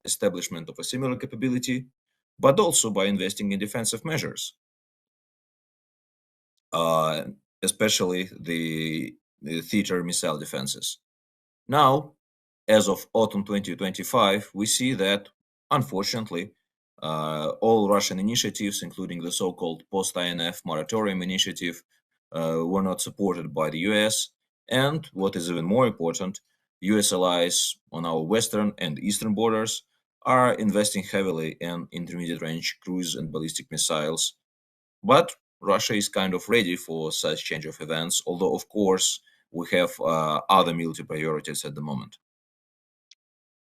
establishment of a similar capability, but also by investing in defensive measures, especially the theater missile defenses. Now, as of autumn 2025, we see that, unfortunately, all Russian initiatives, including the so-called post-INF moratorium initiative, were not supported by the US. And what is even more important, US allies on our western and eastern borders are investing heavily in intermediate-range cruise and ballistic missiles. But Russia is kind of ready for such change of events, although, of course, we have other military priorities at the moment.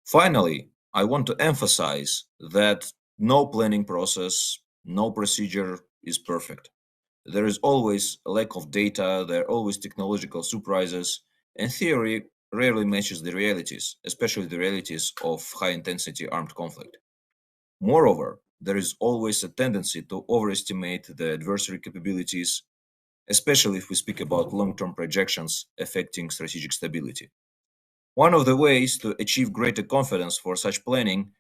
Finally, I want to emphasize that no planning process, no procedure is perfect. There is always a lack of data, there are always technological surprises, and theory rarely matches the realities, especially the realities of high-intensity armed conflict. Moreover, there is always a tendency to overestimate the adversary capabilities, especially if we speak about long-term projections affecting strategic stability. One of the ways to achieve greater confidence for such planning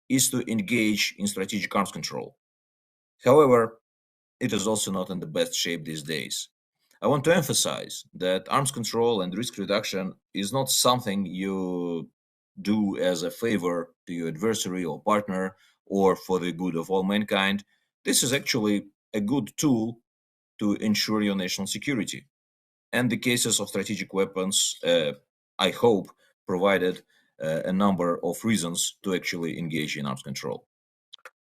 is to engage in strategic arms control. However, it is also not in the best shape these days. I want to emphasize that arms control and risk reduction is not something you do as a favor to your adversary or partner or for the good of all mankind. This is actually a good tool to ensure your national security. And the cases of strategic weapons, I hope, provided a number of reasons to actually engage in arms control.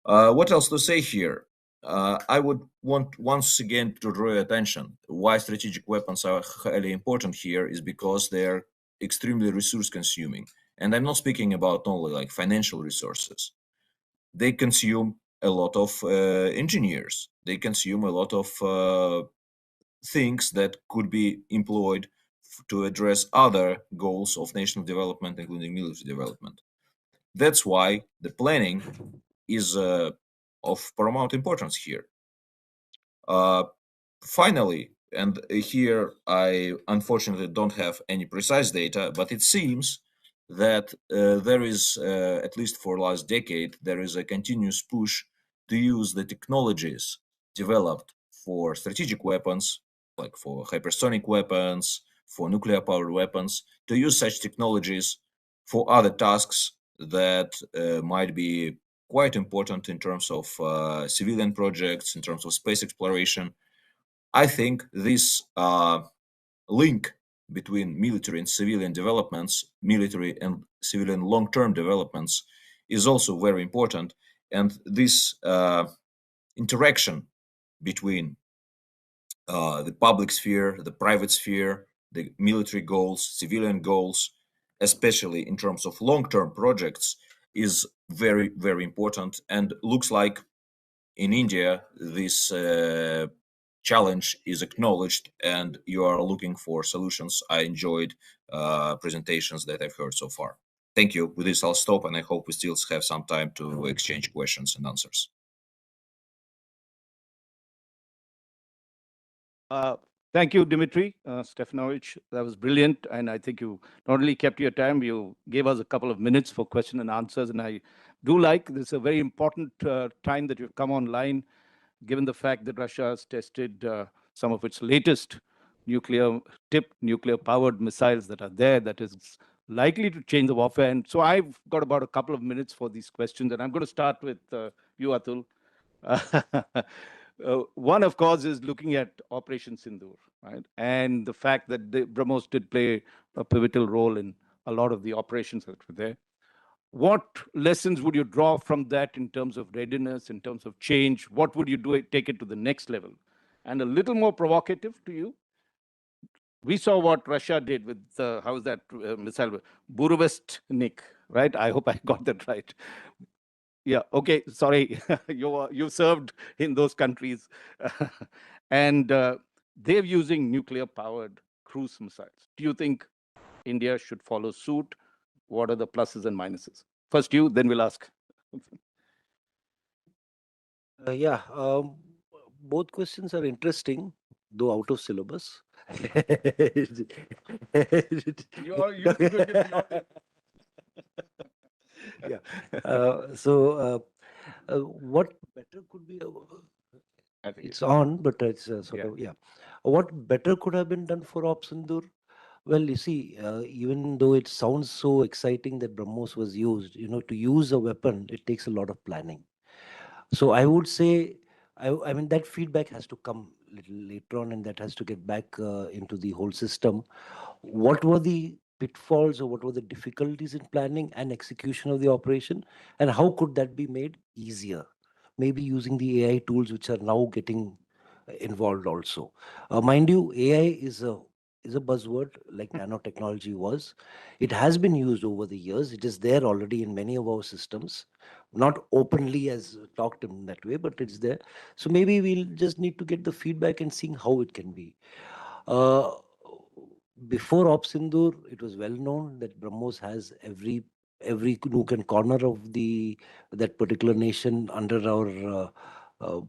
What else to say here? I would want once again to draw your attention. Why strategic weapons are highly important here is because they're extremely resource consuming. And I'm not speaking about only like financial resources. They consume a lot of engineers. They consume a lot of things that could be employed to address other goals of national development, including military development. That's why the planning is of paramount importance here. Finally, And here I unfortunately don't have any precise data, but it seems that there is, at least for last decade, there is a continuous push to use the technologies developed for strategic weapons, like for hypersonic weapons, for nuclear powered weapons, to use such technologies for other tasks that might be quite important in terms of civilian projects, in terms of space exploration. I think this link between military and civilian developments, military and civilian long-term developments, is also very important. And this interaction between the public sphere, the private sphere, the military goals, civilian goals, especially in terms of long-term projects, is very, very important. And looks like in India, this challenge is acknowledged and you are looking for solutions. I enjoyed presentations that I've heard so far. Thank you. With this, I'll stop, and I hope we still have some time to exchange questions and answers. Thank you, Dmitry, Stefanovich. That was brilliant. And I think you not only kept your time, you gave us a couple of minutes for question and answers. And I do like this is a very important time that you've come online, given the fact that Russia has tested some of its latest nuclear-powered missiles that are there, that is likely to change the warfare. And so I've got about a couple of minutes for these questions. And I'm going to start with you, Atul. One, of course, is looking at Operation Sindoor, right? And the fact that BrahMos did play a pivotal role in a lot of the operations that were there. What lessons would you draw from that in terms of readiness, in terms of change? What would you do, take it to the next level? And a little more provocative to you, we saw what Russia did with, how's that missile? Burevestnik, right? I hope I got that right. Yeah, okay, sorry, you served in those countries. And they're using nuclear-powered cruise missiles. Do you think India should follow suit? What are the pluses and minuses? First you, then we'll ask. Yeah, both questions are interesting, though out of syllabus. You are used to good. Yeah. What better could be? I think It's on, but it's sort of, yeah. What better could have been done for Op Sindoor? Well, you see, even though it sounds so exciting that BrahMos was used, to use a weapon, it takes a lot of planning. So I would say, I mean, that feedback has to come a little later on, and that has to get back into the whole system. What were the pitfalls or what were the difficulties in planning and execution of the operation, and how could that be made easier? Maybe using the AI tools which are now getting involved also. Mind you, AI is a buzzword like nanotechnology was. It has been used over the years. It is there already in many of our systems, not openly as talked in that way, but it's there. So maybe we'll just need to get the feedback and seeing how it can be. Uh, Before Op Sindoor, it was well known that BrahMos has every nook and corner of that particular nation under our uh,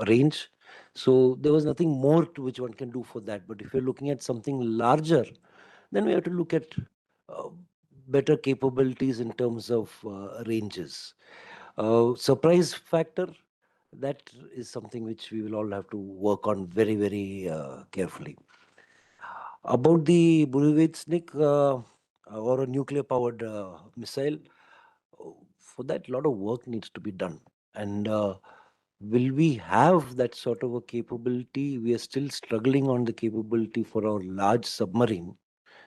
range. So there was nothing more to which one can do for that. But if you're looking at something larger, then we have to look at uh, better capabilities in terms of ranges. Surprise factor, that is something which we will all have to work on very, very carefully. About the Burevestnik or a nuclear powered missile, for that, a lot of work needs to be done. And will we have that sort of a capability? We are still struggling on the capability for our large submarine.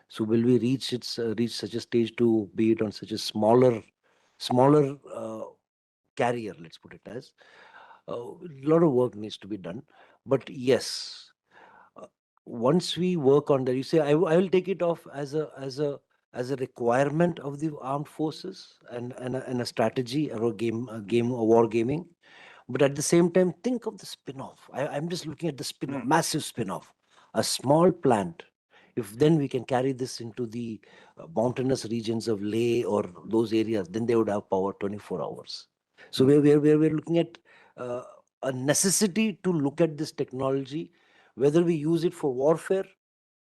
So will we reach such a stage to be it on such a smaller carrier? Let's put it as a lot of work needs to be done. But yes, uh, once we work on that, you say I will take it off as a requirement of the armed forces and a strategy or a war gaming. But at the same time, think of the spin-off. I'm just looking at the spin-off, massive spin-off, a small plant. If then we can carry this into the mountainous regions of Leh or those areas, then they would have power 24 hours. So we're looking at uh, a necessity to look at this technology, Whether we use it for warfare,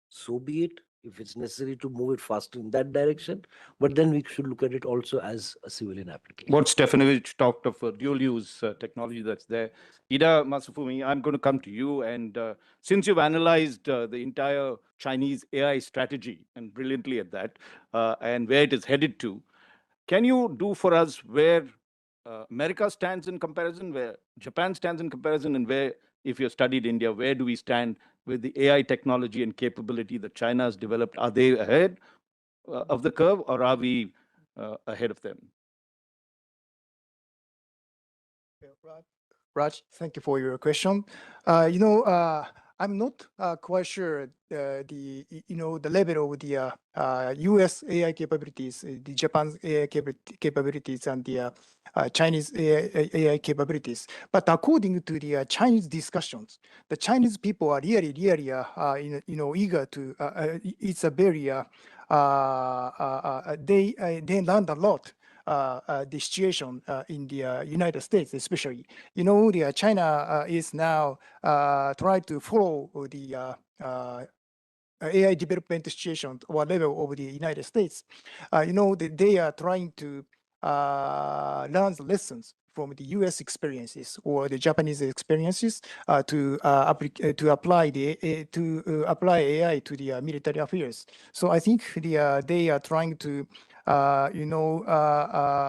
so be it, if it's necessary to move it faster in that direction. But then we should look at it also as a civilian application. What Stefanovich talked of dual use technology that's there. Iida, Masafumi, I'm going to come to you. And since you've analyzed the entire Chinese AI strategy, and brilliantly at that, and where it is headed to, can you do for us where America stands in comparison, where Japan stands in comparison, and where, if you've studied India, where do we stand with the AI technology and capability that China has developed? Are they ahead of the curve, or are we ahead of them? Raj, thank you for your question. I'm not quite sure the level of the U.S. AI capabilities, the Japan's AI capabilities, and the Chinese AI capabilities. But according to the Chinese discussions, the Chinese people are really eager to. It's a very they learned a lot. The situation in the United States, especially. The China is now trying to follow the AI development situation or level of the United States. They are trying to learn the lessons from the U.S. experiences or the Japanese experiences to apply AI to the military affairs. So I think they are trying to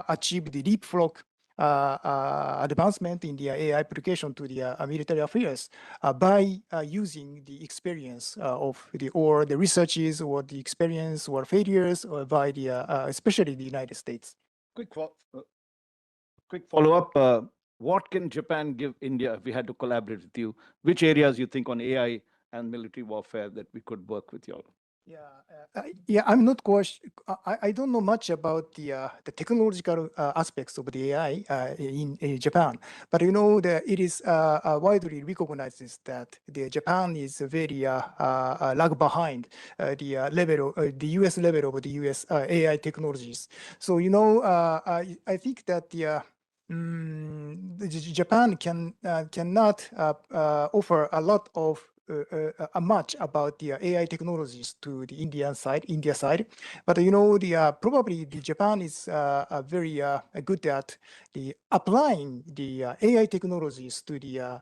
achieve the leapfrog advancement in the AI application to the military affairs by using the experience of the researches or the experience or failures or by the especially the United States. Quick follow-up. What can Japan give India if we had to collaborate with you? Which areas you think on AI and military warfare that we could work with you all? I'm not quite. I don't know much about the technological aspects of the AI in Japan, but it is widely recognized that Japan is very lag behind the level, the U.S. level of the U.S. AI technologies. So I think that Japan cannot offer a lot of much about the AI technologies to the India side, but probably the Japan is very good at the applying the AI technologies to the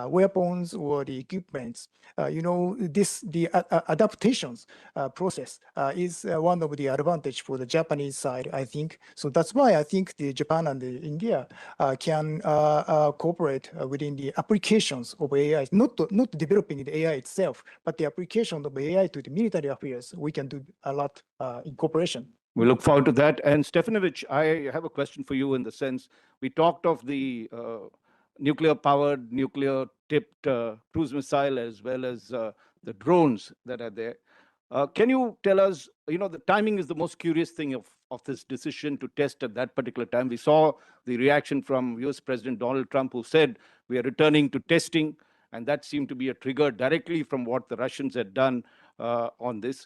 weapons or the equipments. The adaptations process is one of the advantage for the Japanese side, I think. So that's why I think the Japan and the India can cooperate within the applications of AI, not developing the AI itself, but the application of AI to the military affairs. We can do a lot in cooperation. We look forward to that. And Stefanovich, I have a question for you in the sense, we talked of the nuclear-powered, nuclear-tipped cruise missile as well as the drones that are there. Can you tell us, the timing is the most curious thing of this decision to test at that particular time. We saw the reaction from US President Donald Trump, who said we are returning to testing, and that seemed to be a trigger directly from what the Russians had done on this.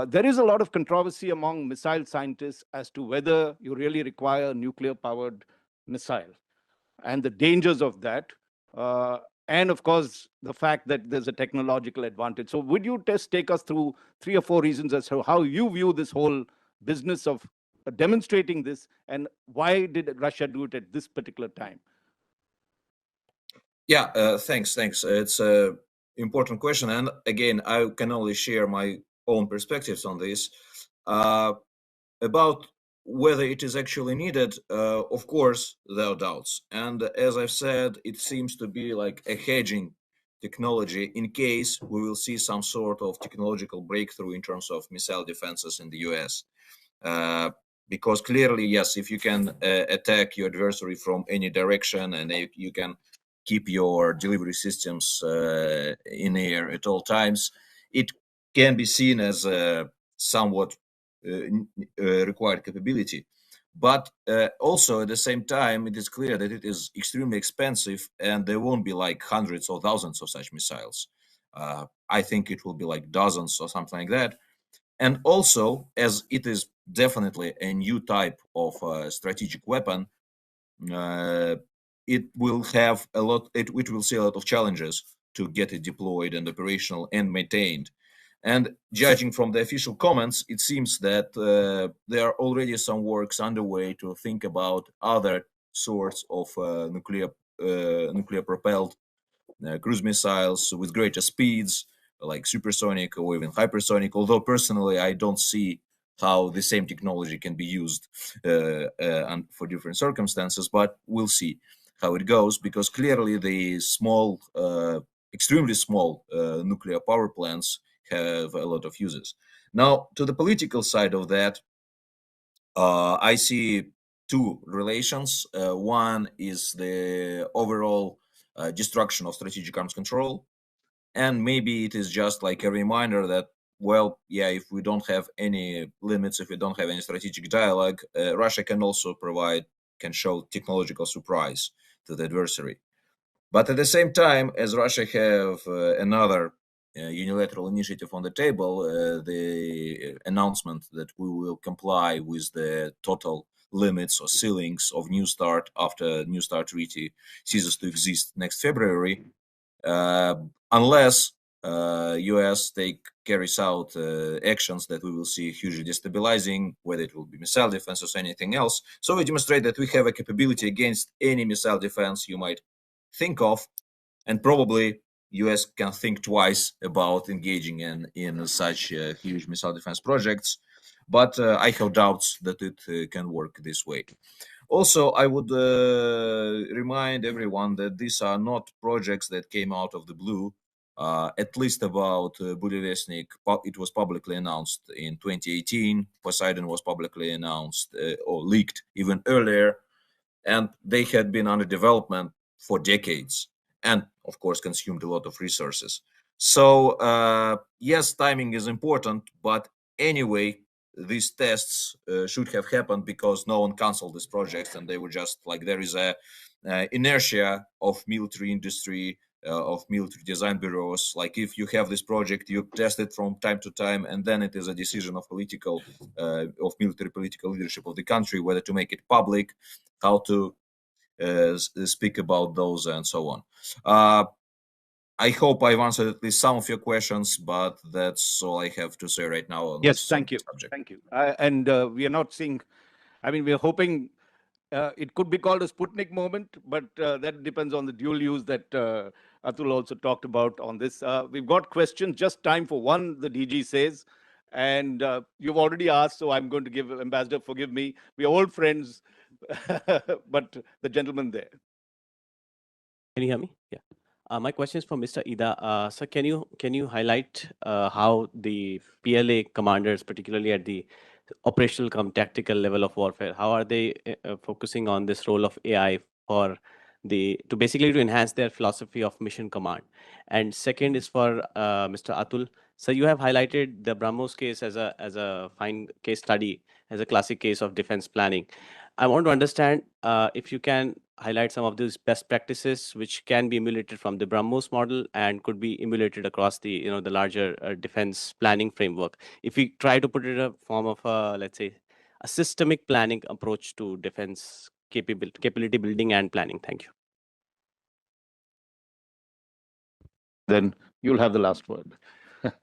There is a lot of controversy among missile scientists as to whether you really require a nuclear-powered missile and the dangers of that. And of course, the fact that there's a technological advantage. So would you take us through 3 or 4 reasons as to how you view this whole business of demonstrating this, and why did Russia do it at this particular time? Yeah, thanks. It's an important question. And again, I can only share my own perspectives on this. About whether it is actually needed, of course, there are doubts. And as I've said, it seems to be like a hedging technology in case we will see some sort of technological breakthrough in terms of missile defenses in the US. Because clearly, yes, if you can attack your adversary from any direction and you can keep your delivery systems in air at all times, it can be seen as a somewhat required capability. But also at the same time, it is clear that it is extremely expensive and there won't be like hundreds or thousands of such missiles. I think it will be like dozens or something like that. And also, as it is definitely a new type of strategic weapon, it will have a lot. It will see a lot of challenges to get it deployed and operational and maintained. And judging from the official comments, it seems that there are already some works underway to think about other sorts of nuclear propelled cruise missiles with greater speeds, like supersonic or even hypersonic. Although personally, I don't see how the same technology can be used for different circumstances, but we'll see how it goes, because clearly the small, extremely small nuclear power plants have a lot of uses. Now, to the political side of that, I see two relations. One is the overall destruction of strategic arms control, and maybe it is just like a reminder that, well, yeah, if we don't have any limits, if we don't have any strategic dialogue, Russia can also can show technological surprise to the adversary. But at the same time, as Russia have another unilateral initiative on the table, the announcement that we will comply with the total limits or ceilings of New START after New START treaty ceases to exist next February, unless US carries out actions that we will see hugely destabilizing, whether it will be missile defense or anything else. So we demonstrate that we have a capability against any missile defense you might think of, and probably US can think twice about engaging in such huge missile defense projects. But I have doubts that it can work this way. Also, I would remind everyone that these are not projects that came out of the blue. At least about Burevestnik, it was publicly announced in 2018. Poseidon was publicly announced or leaked even earlier, and they had been under development for decades and, of course, consumed a lot of resources. So, yes, timing is important, but anyway, these tests should have happened because no one canceled these projects, and they were just like, there is a inertia of military industry, of military design bureaus. Like, if you have this project, you test it from time to time, and then it is a decision of military political leadership of the country whether to make it public, how to speak about those, and so on. I hope I've answered at least some of your questions, but that's all I have to say right now on Yes, this thank you. subject. Thank you. And we are not seeing, I mean, we're hoping it could be called a Sputnik moment, but that depends on the dual use that Atul also talked about on this. We've got questions, just time for one, the DG says. And you've already asked, so I'm going to give Ambassador, forgive me. We're old friends, but the gentleman there. Can you hear me? Yeah. My question is for Mr. Iida. So can you highlight how the PLA commanders, particularly at the operational tactical level of warfare, how are they focusing on this role of AI to basically to enhance their philosophy of mission command? And second is for Mr. Atul. So you have highlighted the BrahMos case as a fine case study, as a classic case of defense planning. I want to understand if you can highlight some of these best practices which can be emulated from the BrahMos model and could be emulated across the the larger defense planning framework. If we try to put it in a form of let's say a systemic planning approach to defense capability building and planning. Thank you. Then you'll have the last word.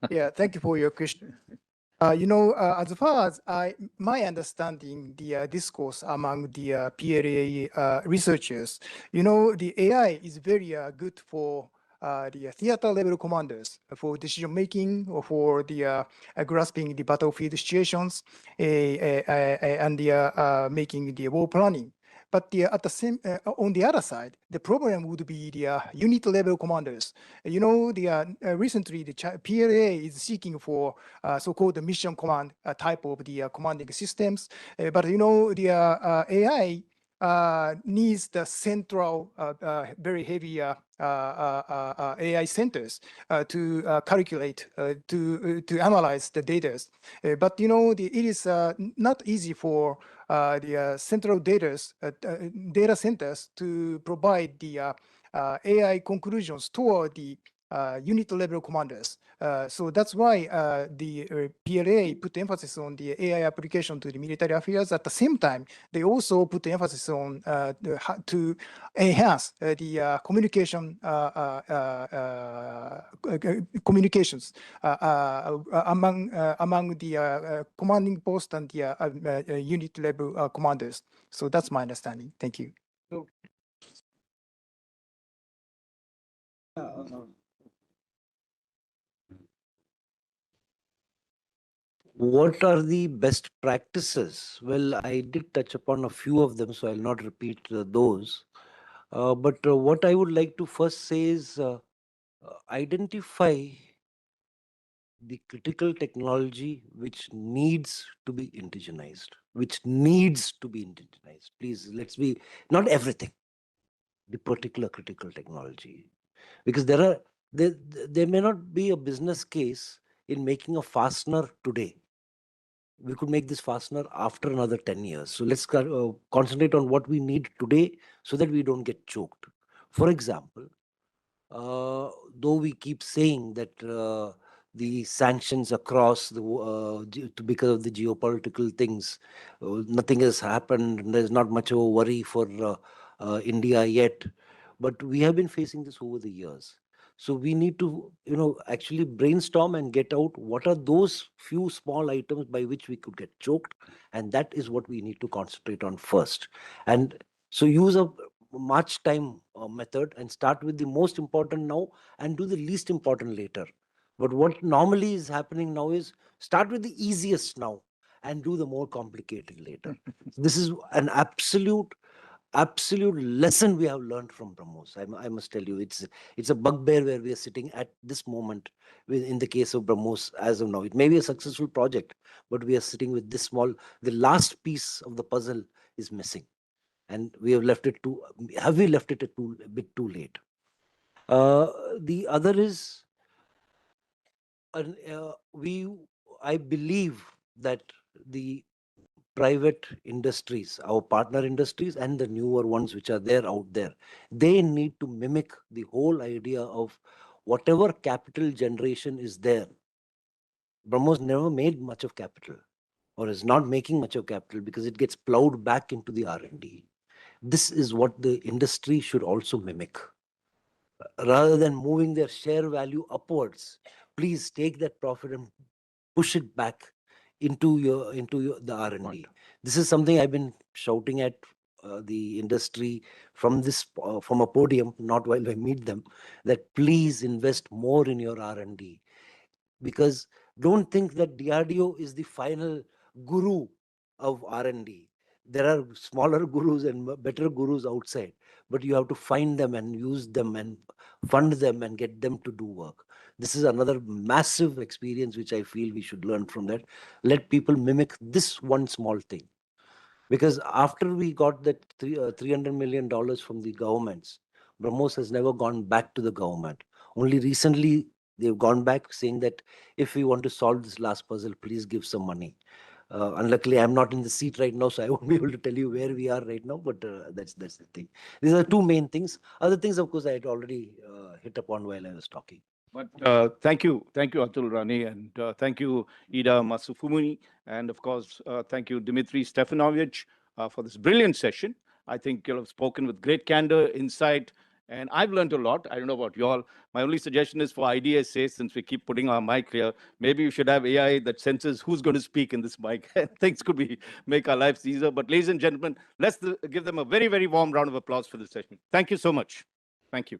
Yeah, thank you for your question. As far as my understanding, the discourse among the PLA researchers, the AI is very good for the theater level commanders for decision making or for the grasping the battlefield situations and making the war planning. But at the same, on the other side, the problem would be the unit level commanders. Recently the PLA is seeking for so-called mission command type of the commanding systems. But the AI needs the central, very heavy AI centers to calculate, to analyze the data. But it is not easy for the central data centers to provide the AI conclusions toward the unit level commanders. So that's why the PLA put emphasis on the AI application to the military affairs. At the same time, they also put emphasis on to enhance the communications among the commanding post and the unit level commanders. So that's my understanding. Thank you. What are the best practices? Well, I did touch upon a few of them, so I'll not repeat those. But what I would like to first say is identify the critical technology which needs to be indigenized, Please, let's be, not everything, the particular critical technology. Because there may not be a business case in making a fastener today. We could make this fastener after another 10 years. So let's concentrate on what we need today so that we don't get choked. For example, though we keep saying that the sanctions across because of the geopolitical things, nothing has happened. There's not much of a worry for India yet, but we have been facing this over the years. So we need to, actually brainstorm and get out what are those few small items by which we could get choked, and that is what we need to concentrate on first. And so use a march time method and start with the most important now and do the least important later. But what normally is happening now is start with the easiest now and do the more complicated later. This is an absolute lesson we have learned from BrahMos. I must tell you, it's a bugbear where we are sitting at this moment in the case of BrahMos as of now. It may be a successful project, but we are sitting with this small, the last piece of the puzzle is missing. And we have left it a bit too late? The other is, I believe that the private industries, our partner industries and the newer ones which are out there, they need to mimic the whole idea of whatever capital generation is there. BrahMos never made much of capital or is not making much of capital because it gets plowed back into the R&D. This is what the industry should also mimic. Rather than moving their share value upwards, please take that profit and push it back into the R&D. This is something I've been shouting at the industry from a podium, not while I meet them, that please invest more in your R&D. Because don't think that DRDO is the final guru of R&D. There are smaller gurus and better gurus outside, but you have to find them and use them and fund them and get them to do work. This is another massive experience which I feel we should learn from that. Let people mimic this one small thing. Because after we got that $300 million from the governments, BrahMos has never gone back to the government. Only recently they've gone back saying that if we want to solve this last puzzle, please give some money. Unluckily, I'm not in the seat right now, so I won't be able to tell you where we are right now, but that's the thing. These are two main things. Other things, of course, I had already hit upon while I was talking. But thank you, Atul, Rane, and thank you, Iida, Masafumi, and of course, thank you, Dmitry, Stefanovich, for this brilliant session. I think you'll have spoken with great candor, insight, and I've learned a lot. I don't know about you all. My only suggestion is for IDSA, since we keep putting our mic here, maybe you should have AI that senses who's going to speak in this mic. Things could make our lives easier. But ladies and gentlemen, let's give them a very, very warm round of applause for this session. Thank you so much. Thank you.